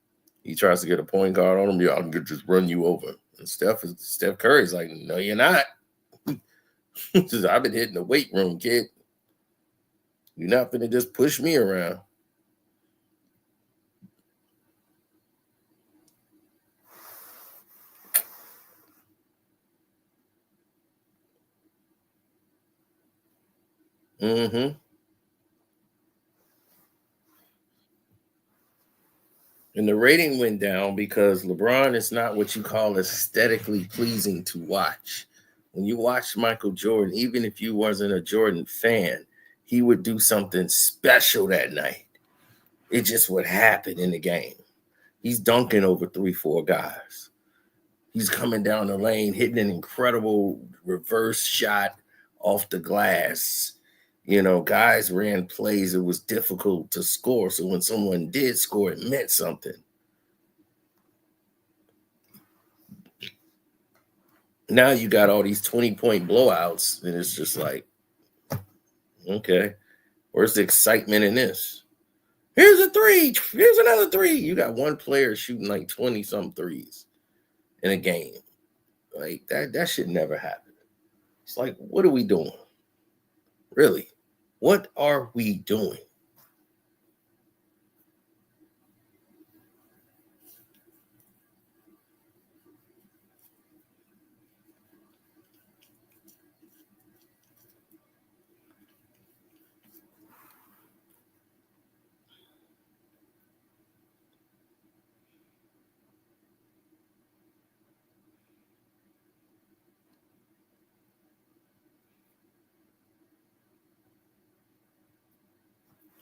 He tries to get a point guard on him. Yeah, I can just run you over. And Steph Curry's like, no, you're not. I've been hitting the weight room, kid. You're not gonna just push me around. Mm-hmm. And the rating went down because LeBron is not what you call aesthetically pleasing to watch. When you watch Michael Jordan, even if you wasn't a Jordan fan, he would do something special that night. It just would happen in the game. He's dunking over 3-4 guys. He's coming down the lane, hitting an incredible reverse shot off the glass. You know, guys ran plays. It was difficult to score. So when someone did score, it meant something. Now you got all these 20-point blowouts, and it's just like, okay, where's the excitement in this? Here's a three. Here's another three. You got one player shooting like 20-some threes in a game. Like that should never happen. It's like, what are we doing? Really? What are we doing?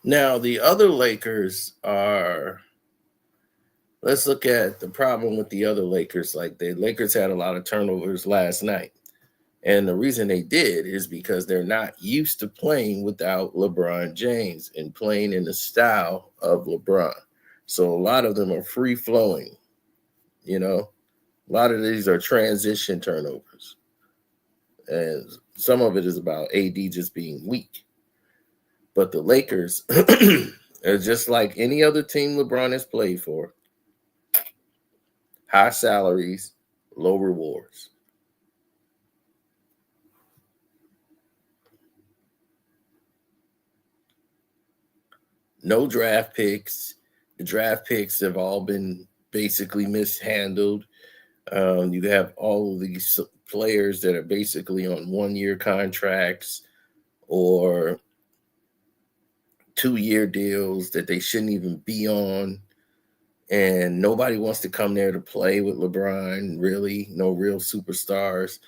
Now, the other Lakers are, let's look at the problem with the other Lakers. Like the Lakers had a lot of turnovers last night. And the reason they did is because they're not used to playing without LeBron James and playing in the style of LeBron. So a lot of them are free flowing, you know. A lot of these are transition turnovers. And some of it is about AD just being weak. But the Lakers are just like any other team LeBron has played for. High salaries, low rewards. No draft picks. The draft picks have all been basically mishandled. You have all of these players that are basically on 1-year contracts or 2-year deals that they shouldn't even be on. And nobody wants to come there to play with LeBron, really. No real superstars.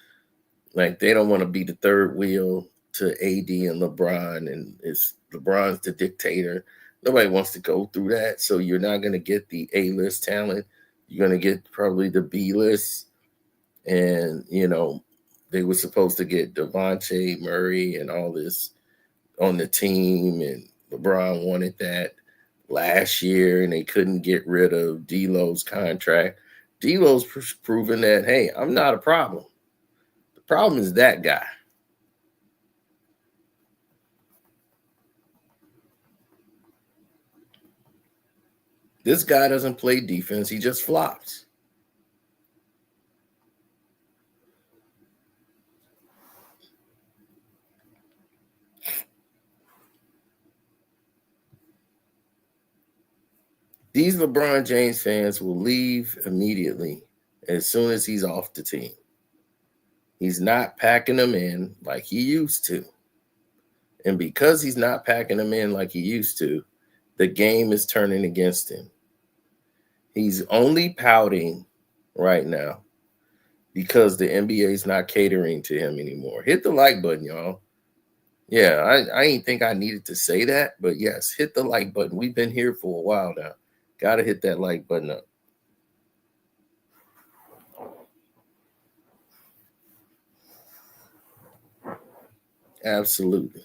Like, they don't want to be the third wheel to AD and LeBron, and it's LeBron's the dictator. Nobody wants to go through that. So you're not going to get the A-list talent. You're going to get probably the B-list. And, you know, they were supposed to get Devontae Murray and all this on the team, and LeBron wanted that last year, and they couldn't get rid of D'Lo's contract. D'Lo's proven that, hey, I'm not a problem. The problem is that guy. This guy doesn't play defense. He just flops. These LeBron James fans will leave immediately as soon as he's off the team. He's not packing them in like he used to. And because he's not packing them in like he used to, the game is turning against him. He's only pouting right now because the NBA is not catering to him anymore. Hit the like button, y'all. Yeah, I ain't think I needed to say that, but yes, hit the like button. We've been here for a while now. Got to hit that like button up. Absolutely.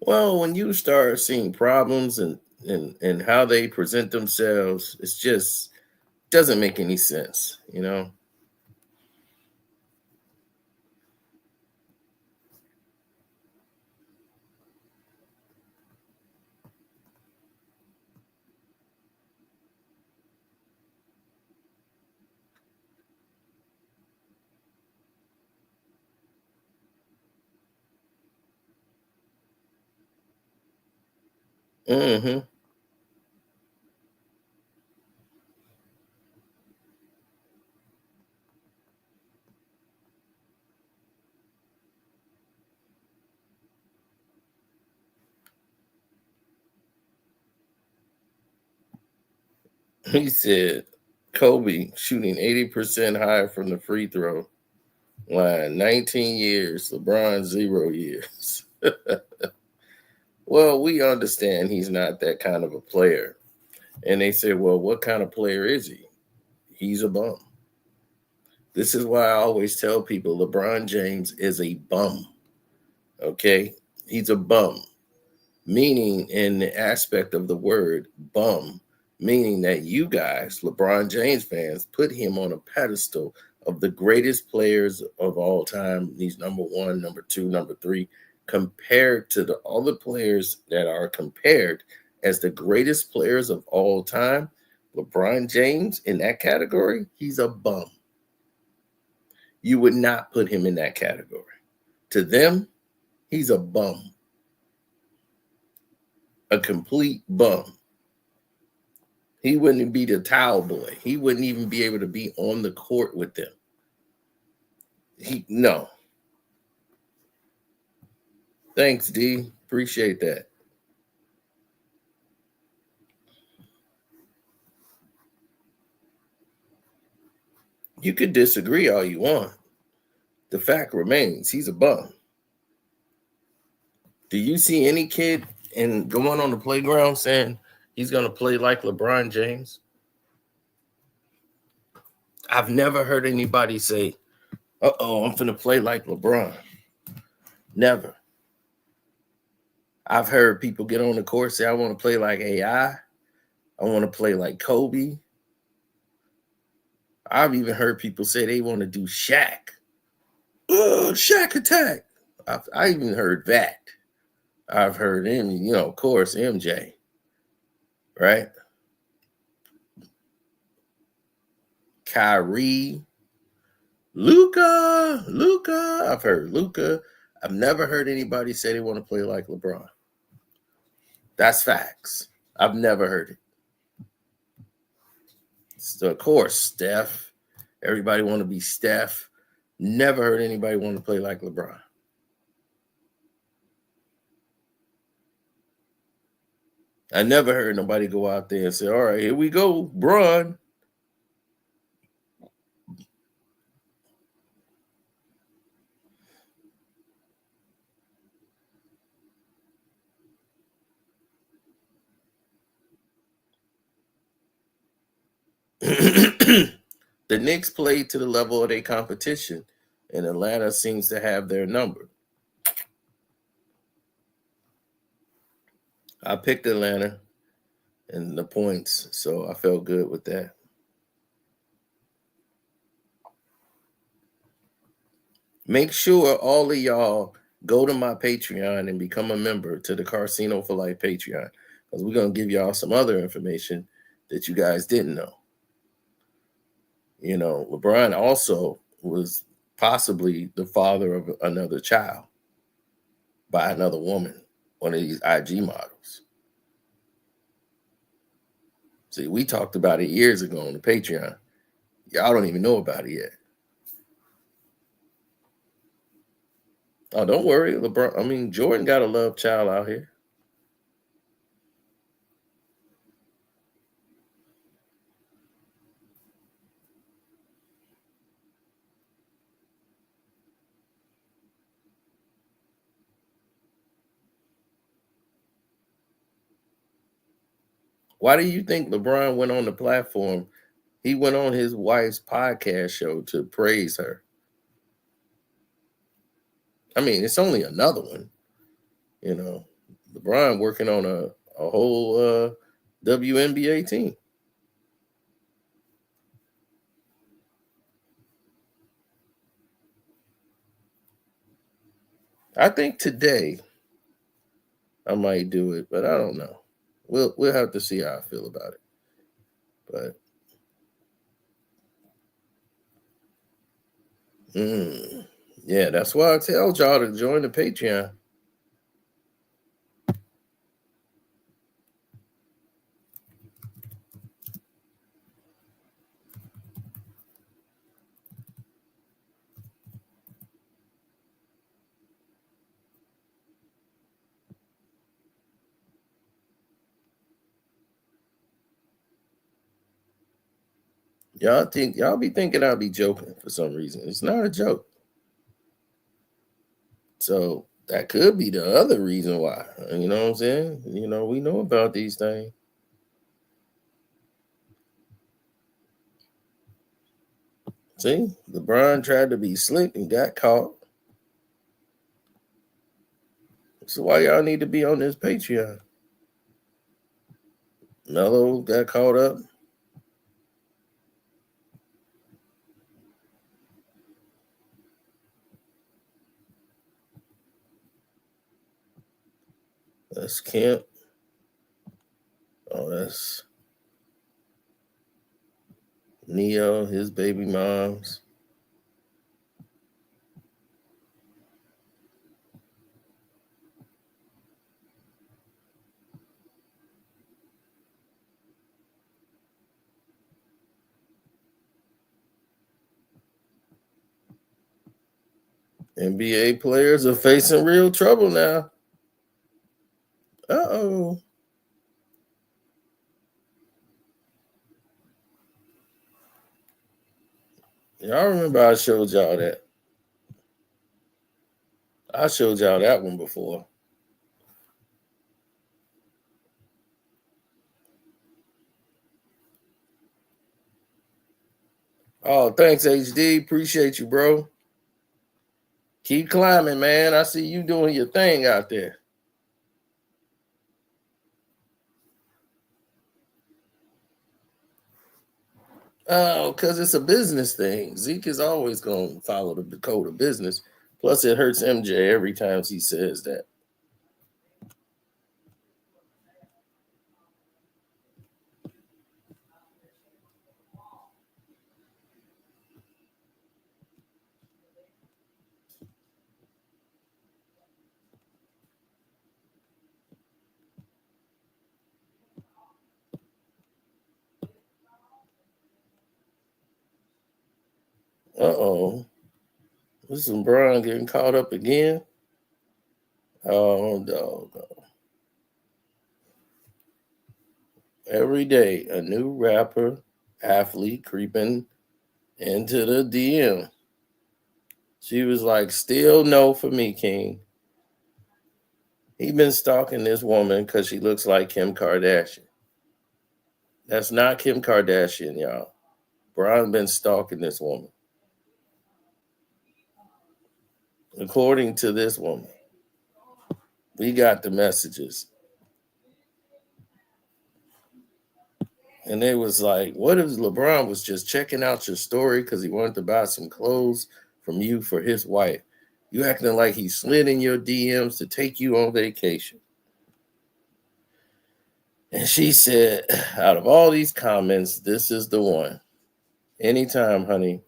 Well, when you start seeing problems and and how they present themselves, it's just doesn't make any sense, you know. Mm-hmm. He said Kobe shooting 80% higher from the free throw line, 19 years, LeBron 0 years. Well, we understand he's not that kind of a player. And they said, well, what kind of player is he? He's a bum. This is why I always tell people LeBron James is a bum. Okay? He's a bum, meaning in the aspect of the word bum, meaning that you guys, LeBron James fans, put him on a pedestal of the greatest players of all time. He's number one, number two, number three, compared to the other players that are compared as the greatest players of all time. LeBron James in that category, he's a bum. You would not put him in that category. To them, he's a bum. A complete bum. He wouldn't be the towel boy. He wouldn't even be able to be on the court with them. No. Thanks, D. Appreciate that. You could disagree all you want. The fact remains, he's a bum. Do you see any kid going on the playground saying he's going to play like LeBron James? I've never heard anybody say, uh-oh, I'm going to play like LeBron. Never. I've heard people get on the court say, I want to play like AI. I want to play like Kobe. I've even heard people say they want to do Shaq. Shaq attack. I even heard that. I've heard him, of course, MJ. Right? Kyrie. Luka. I've heard Luka. I've never heard anybody say they want to play like LeBron. That's facts. I've never heard it. So, of course, Steph. Everybody want to be Steph. Never heard anybody want to play like LeBron. I never heard nobody go out there and say, all right, here we go, Bron. The Knicks played to the level of their competition, and Atlanta seems to have their number. I picked Atlanta and the points, so I felt good with that. Make sure all of y'all go to my Patreon and become a member to the Karceno for Life Patreon, because we're going to give y'all some other information that you guys didn't know. LeBron also was possibly the father of another child by another woman, one of these IG models. See, we talked about it years ago on the Patreon. Y'all don't even know about it yet. Oh, don't worry, Jordan got a love child out here. Why do you think LeBron went on the platform? He went on his wife's podcast show to praise her. It's only another one. LeBron working on a whole WNBA team. I think today I might do it, but I don't know. We'll have to see how I feel about it. But yeah, that's why I tell y'all to join the Patreon. Y'all be thinking I'll be joking for some reason. It's not a joke. So that could be the other reason why. You know what I'm saying? We know about these things. See, LeBron tried to be slick and got caught. So why y'all need to be on this Patreon? Melo got caught up. That's Kemp. Oh, that's Neo, his baby moms. NBA players are facing real trouble now. Uh-oh. Y'all remember I showed y'all that. I showed y'all that one before. Oh, thanks, HD. Appreciate you, bro. Keep climbing, man. I see you doing your thing out there. Oh, because it's a business thing. Zeke is always going to follow the code of business. Plus, it hurts MJ every time he says that. Uh-oh. This is Brian getting caught up again. Oh, dog. Every day, a new rapper, athlete creeping into the DM. She was like, still no for me, King. He been stalking this woman because she looks like Kim Kardashian. That's not Kim Kardashian, y'all. Brian been stalking this woman. According to this woman, we got the messages. And they was like, what if LeBron was just checking out your story because he wanted to buy some clothes from you for his wife? You acting like he slid in your DMs to take you on vacation. And she said, out of all these comments, this is the one. Anytime, honey,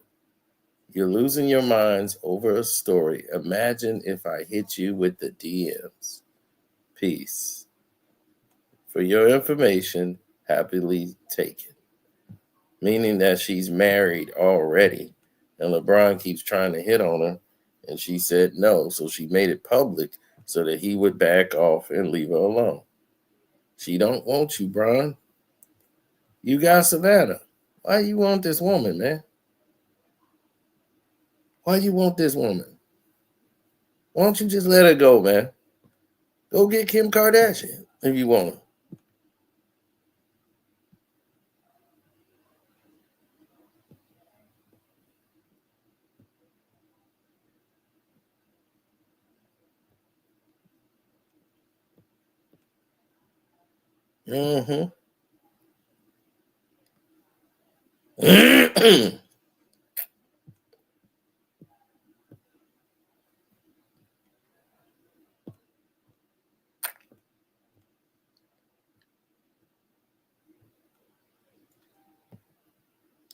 you're losing your minds over a story. Imagine if I hit you with the DMs. Peace. For your information, happily taken. Meaning that she's married already. And LeBron keeps trying to hit on her. And she said no. So she made it public so that he would back off and leave her alone. She don't want you, Bron. You got Savannah. Why you want this woman, man? Why you want this woman? Why don't you just let her go, man? Go get Kim Kardashian if you want her. Mm-hmm.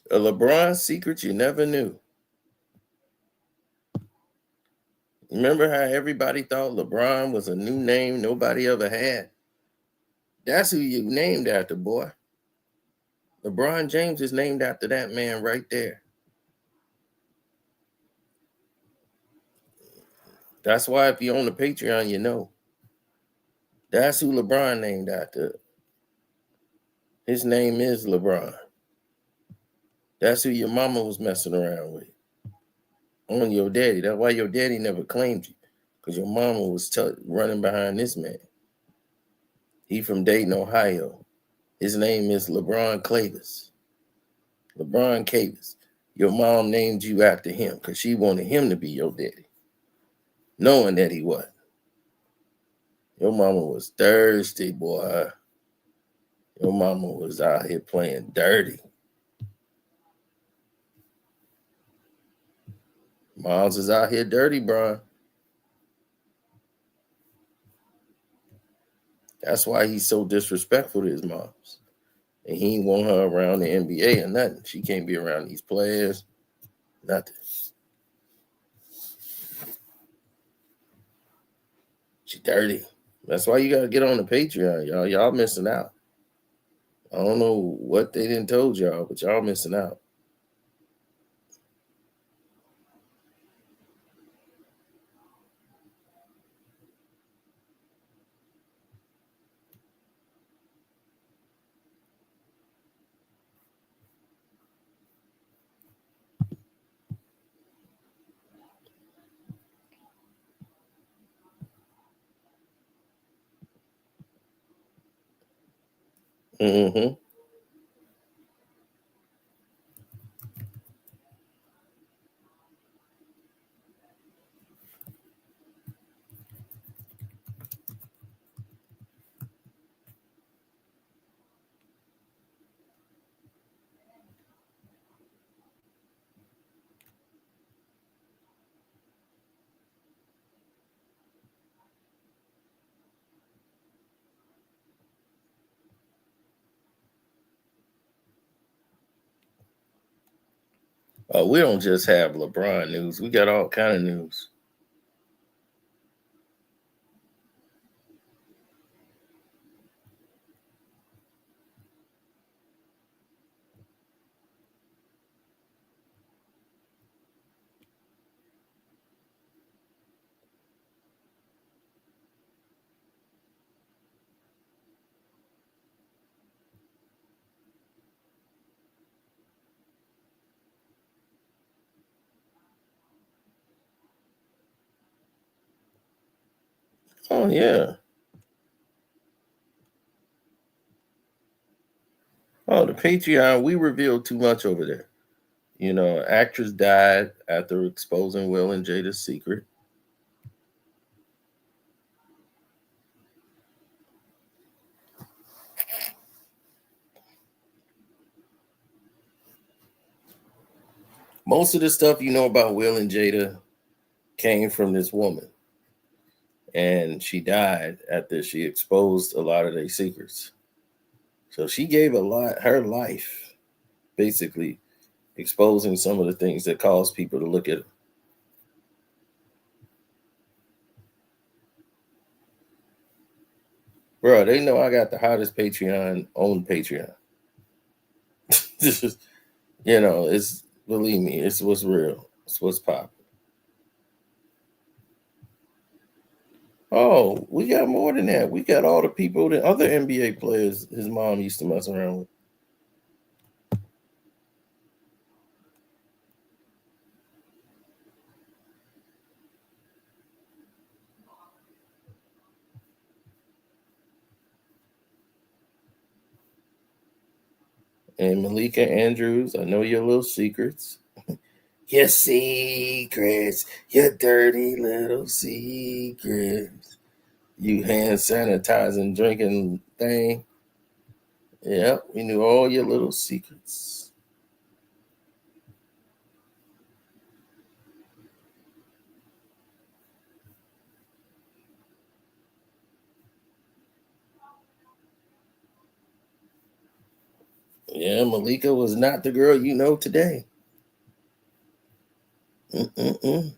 A LeBron secret you never knew. Remember how everybody thought LeBron was a new name nobody ever had? That's who you named after, boy. LeBron James is named after that man right there. That's why if you own the Patreon, you know. That's who LeBron named after. His name is LeBron. That's who your mama was messing around with. On your daddy. That's why your daddy never claimed you. Because your mama was running behind this man. He from Dayton, Ohio. His name is LeBron Clavis. LeBron Cavis. Your mom named you after him because she wanted him to be your daddy. Knowing that he wasn't. Your mama was thirsty, boy. Your mama was out here playing dirty. Moms is out here dirty, bro. That's why he's so disrespectful to his moms. And he ain't want her around the NBA or nothing. She can't be around these players. Nothing. She dirty. That's why you gotta get on the Patreon, y'all. Y'all missing out. I don't know what they didn't told y'all, but y'all missing out. Mm-hmm. We don't just have LeBron news. We got all kind of news. Oh, yeah. Oh, the Patreon, we revealed too much over there. You know, actress died after exposing Will and Jada's secret. Most of the stuff you know about Will and Jada came from this woman. And she died after she exposed a lot of their secrets. So she gave her life, basically exposing some of the things that caused people to look at her. Bro, they know I got the hottest Patreon on Patreon. This is, it's, believe me, it's what's real. It's what's popping. Oh, we got more than that. We got all the people, the other NBA players his mom used to mess around with. And Malika Andrews, I know your little secrets. Your secrets, your dirty little secrets. You hand sanitizing, drinking thing. Yeah, we knew all your little secrets. Yeah, Malika was not the girl you know today. Mm-mm-mm.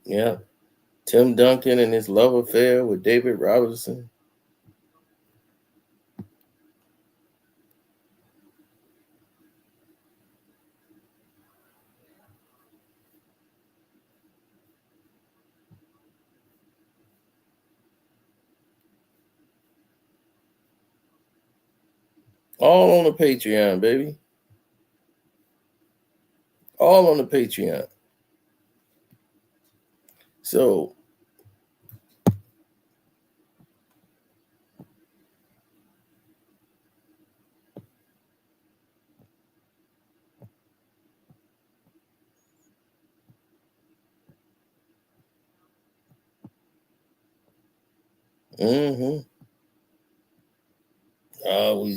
Yeah, Tim Duncan and his love affair with David Robinson. All on the Patreon, baby. All on the Patreon. So,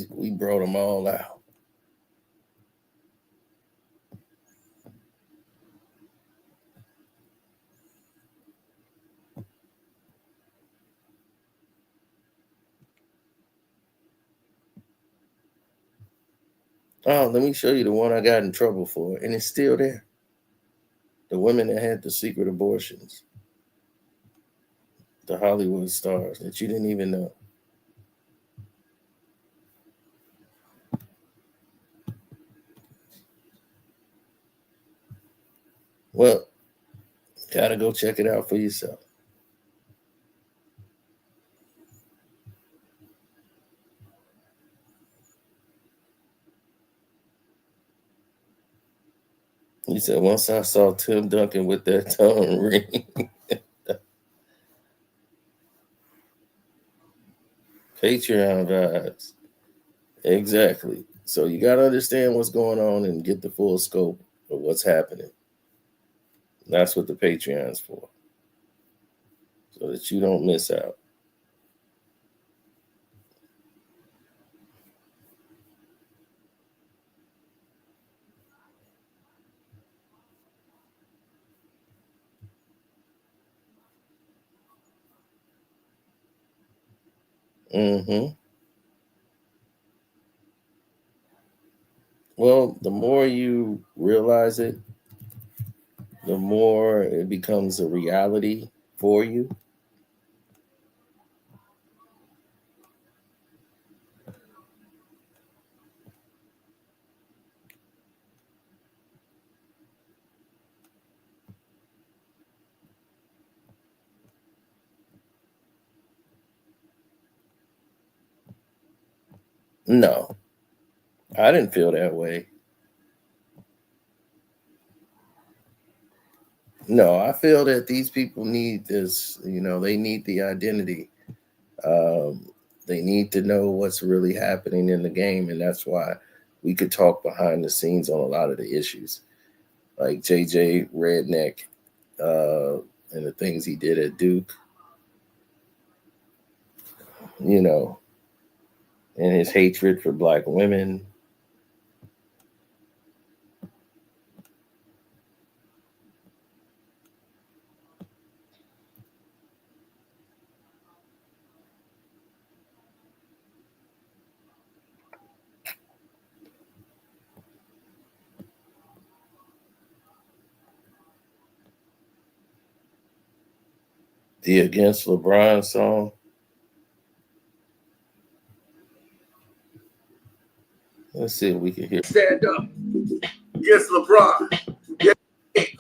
we brought them all out. Oh, let me show you the one I got in trouble for, and it's still there. The women that had the secret abortions, the Hollywood stars that you didn't even know. Well, gotta go check it out for yourself. He said, once I saw Tim Duncan with that tongue ring. Patreon vibes. Exactly. So you got to understand what's going on and get the full scope of what's happening. That's what the Patreon's for. So that you don't miss out. Well, the more you realize it, the more it becomes a reality for you. No, I didn't feel that way. No, I feel that these people need this, they need the identity. They need to know what's really happening in the game. And that's why we could talk behind the scenes on a lot of the issues. Like JJ Redneck and the things he did at Duke, and his hatred for Black women. The Against LeBron song. Let's see if we can hear. Stand up against LeBron. Yeah,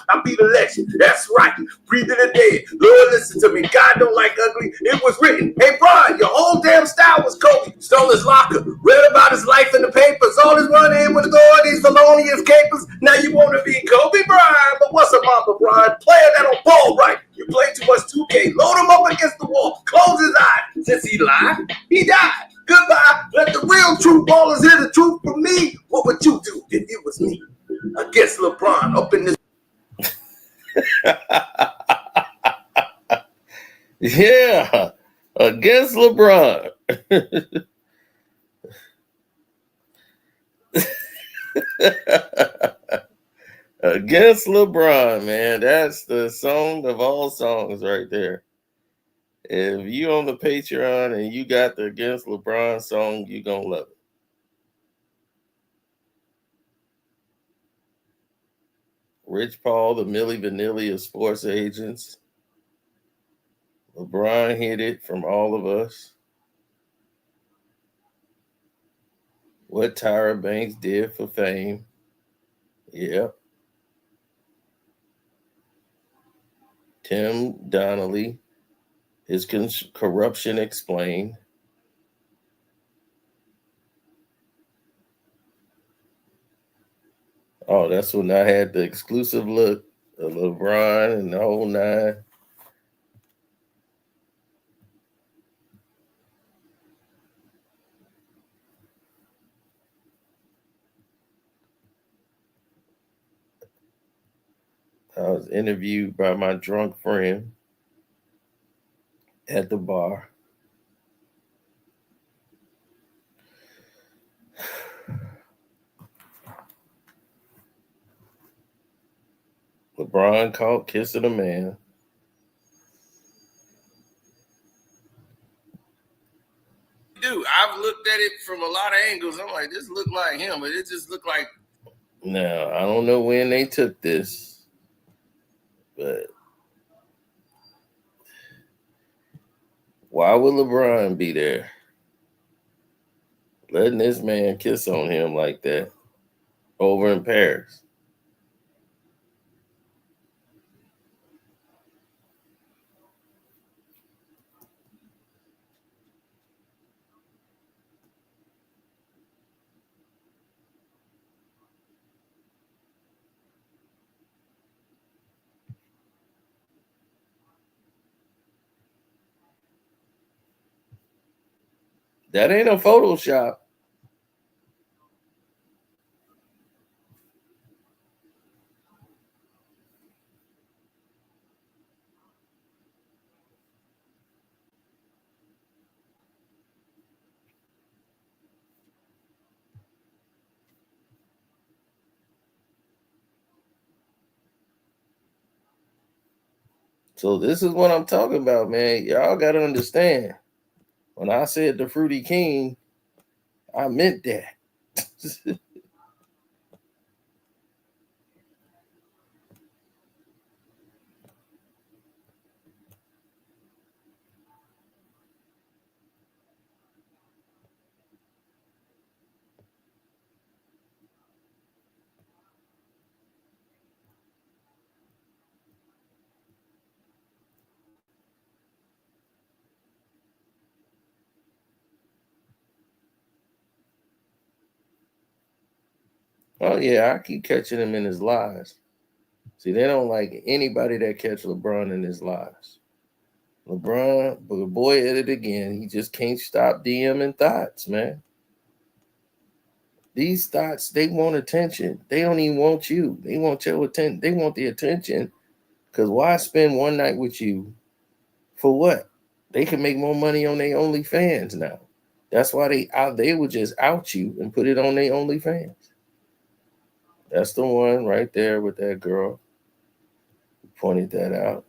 I be the legend. That's right. Breathing the dead. Lord, listen to me. God don't like ugly. It was written. Hey, Bron, your whole damn style was Kobe. Stole his locker. Read about his life in the papers. All his running with authorities, felonious capers. Now you want to be Kobe Bryant, but what's a Mamba Bryant? Player that don't ball right. You play too much 2K. Load him up against the wall. Close his eyes. Since he lied, he died. Goodbye. Let the real true ballers hear the truth from me. What would you do if it was me? Against LeBron up in this. Yeah, against LeBron. Against LeBron, man. That's the song of all songs right there. If you on the Patreon and you got the Against LeBron song, you gonna love it. Rich Paul, the Milli Vanilli of sports agents. LeBron hit it from all of us. What Tyra Banks did for fame. Yep. Tim Donnelly, his corruption explained. Oh, that's when I had the exclusive look of LeBron and the whole nine. I was interviewed by my drunk friend at the bar. LeBron caught kissing a man. I've looked at it from a lot of angles. I'm like, this looked like him, but it just looked like. Now, I don't know when they took this, but why would LeBron be there? Letting this man kiss on him like that over in Paris. That ain't a Photoshop. So this is what I'm talking about, man. Y'all got to understand. When I said the Fruity King, I meant that. Oh, yeah, I keep catching him in his lies. See, they don't like anybody that catch LeBron in his lies. LeBron, but the boy at it again. He just can't stop DMing thoughts, man. These thoughts, they want attention. They don't even want you. They want your attention. They want the attention. Because why spend one night with you for what? They can make more money on their OnlyFans now. That's why they would just out you and put it on their OnlyFans. That's the one right there with that girl who pointed that out.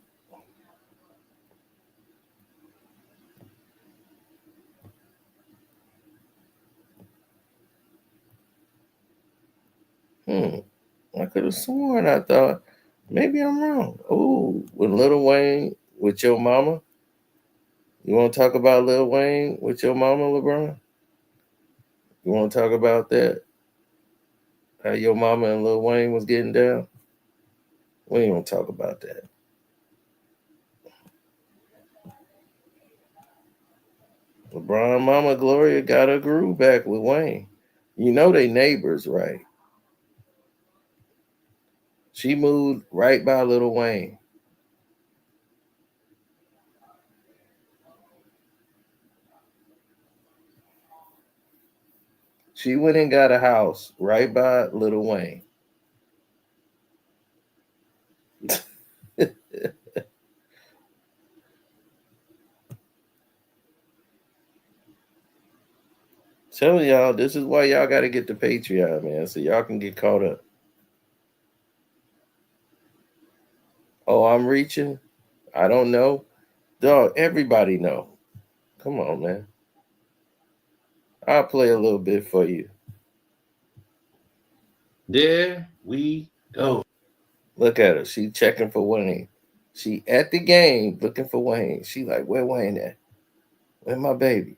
I could have sworn I thought, maybe I'm wrong. Oh, with Lil Wayne with your mama? You want to talk about Lil Wayne with your mama, LeBron? You want to talk about that? How your mama and Lil Wayne was getting down? We ain't gonna talk about that. LeBron Mama Gloria got her groove back with Wayne. You know they neighbors, right? She moved right by Little Wayne. She went and got a house right by Little Wayne. Telling y'all, this is why y'all got to get the Patreon, man, so y'all can get caught up. Oh, I'm reaching? I don't know. Dog, everybody know. Come on, man. I'll play a little bit for you. There we go. Look at her. She checking for Wayne. She at the game looking for Wayne. She like, where Wayne at? Where my baby?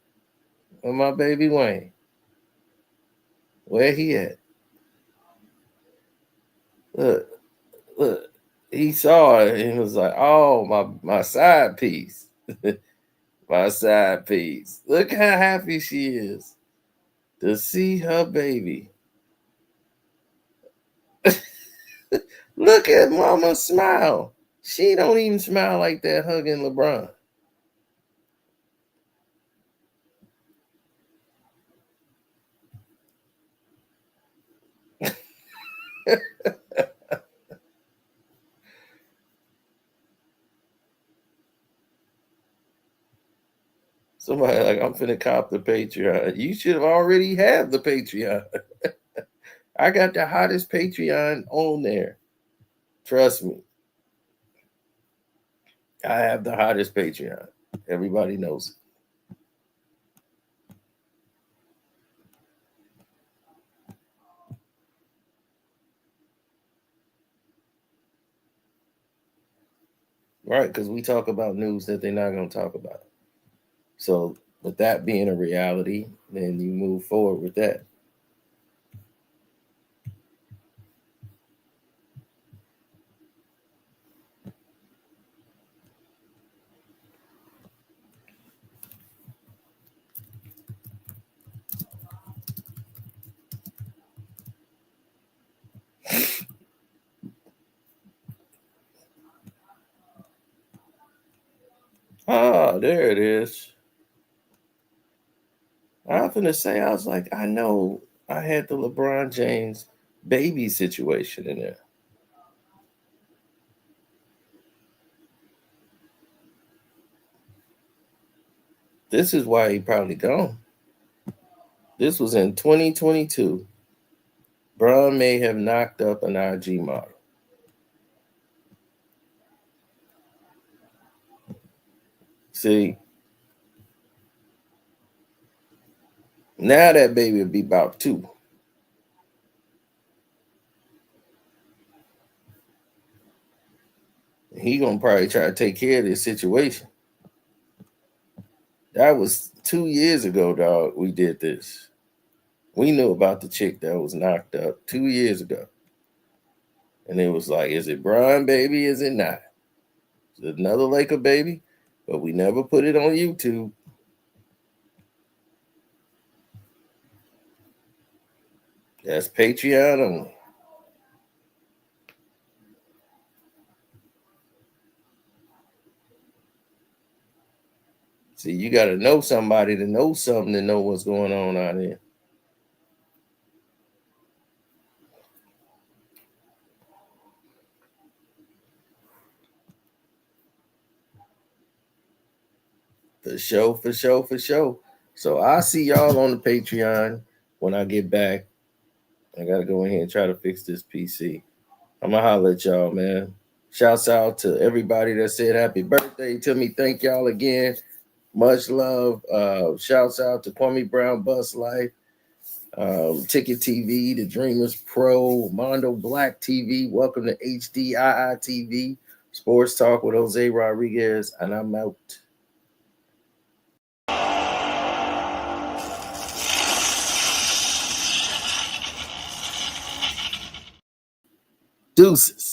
Where my baby Wayne? Where he at? Look. He saw it and was like, oh, my side piece. My side piece. Look how happy she is to see her baby. Look at Mama smile. She don't even smile like that hugging LeBron. Somebody like, I'm finna cop the Patreon. You should have already had the Patreon. I got the hottest Patreon on there. Trust me. I have the hottest Patreon. Everybody knows it. Right, because we talk about news that they're not going to talk about. So with that being a reality, then you move forward with that. Ah, there it is. I was gonna say, I was like, I know I had the LeBron James baby situation in there. This is why he probably gone. This was in 2022. Bron may have knocked up an IG model. See, now that baby would be about 2. He gonna probably try to take care of this situation. That was 2 years ago, dog. We did this. We knew about the chick that was knocked up 2 years ago. And it was like, is it Bron, baby? Is it not? Is it another Laker baby? But we never put it on YouTube. That's Patreon only. See, you got to know somebody to know something to know what's going on out here. For sure. So I'll see y'all on the Patreon when I get back. I got to go in here and try to fix this PC. I'm going to holler at y'all, man. Shouts out to everybody that said happy birthday to me. Thank y'all again. Much love. Shouts out to Kwame Brown Bus Life, Ticket TV, The Dreamers Pro, Mondo Black TV. Welcome to HDII TV, Sports Talk with Jose Rodriguez, and I'm out. Deuces.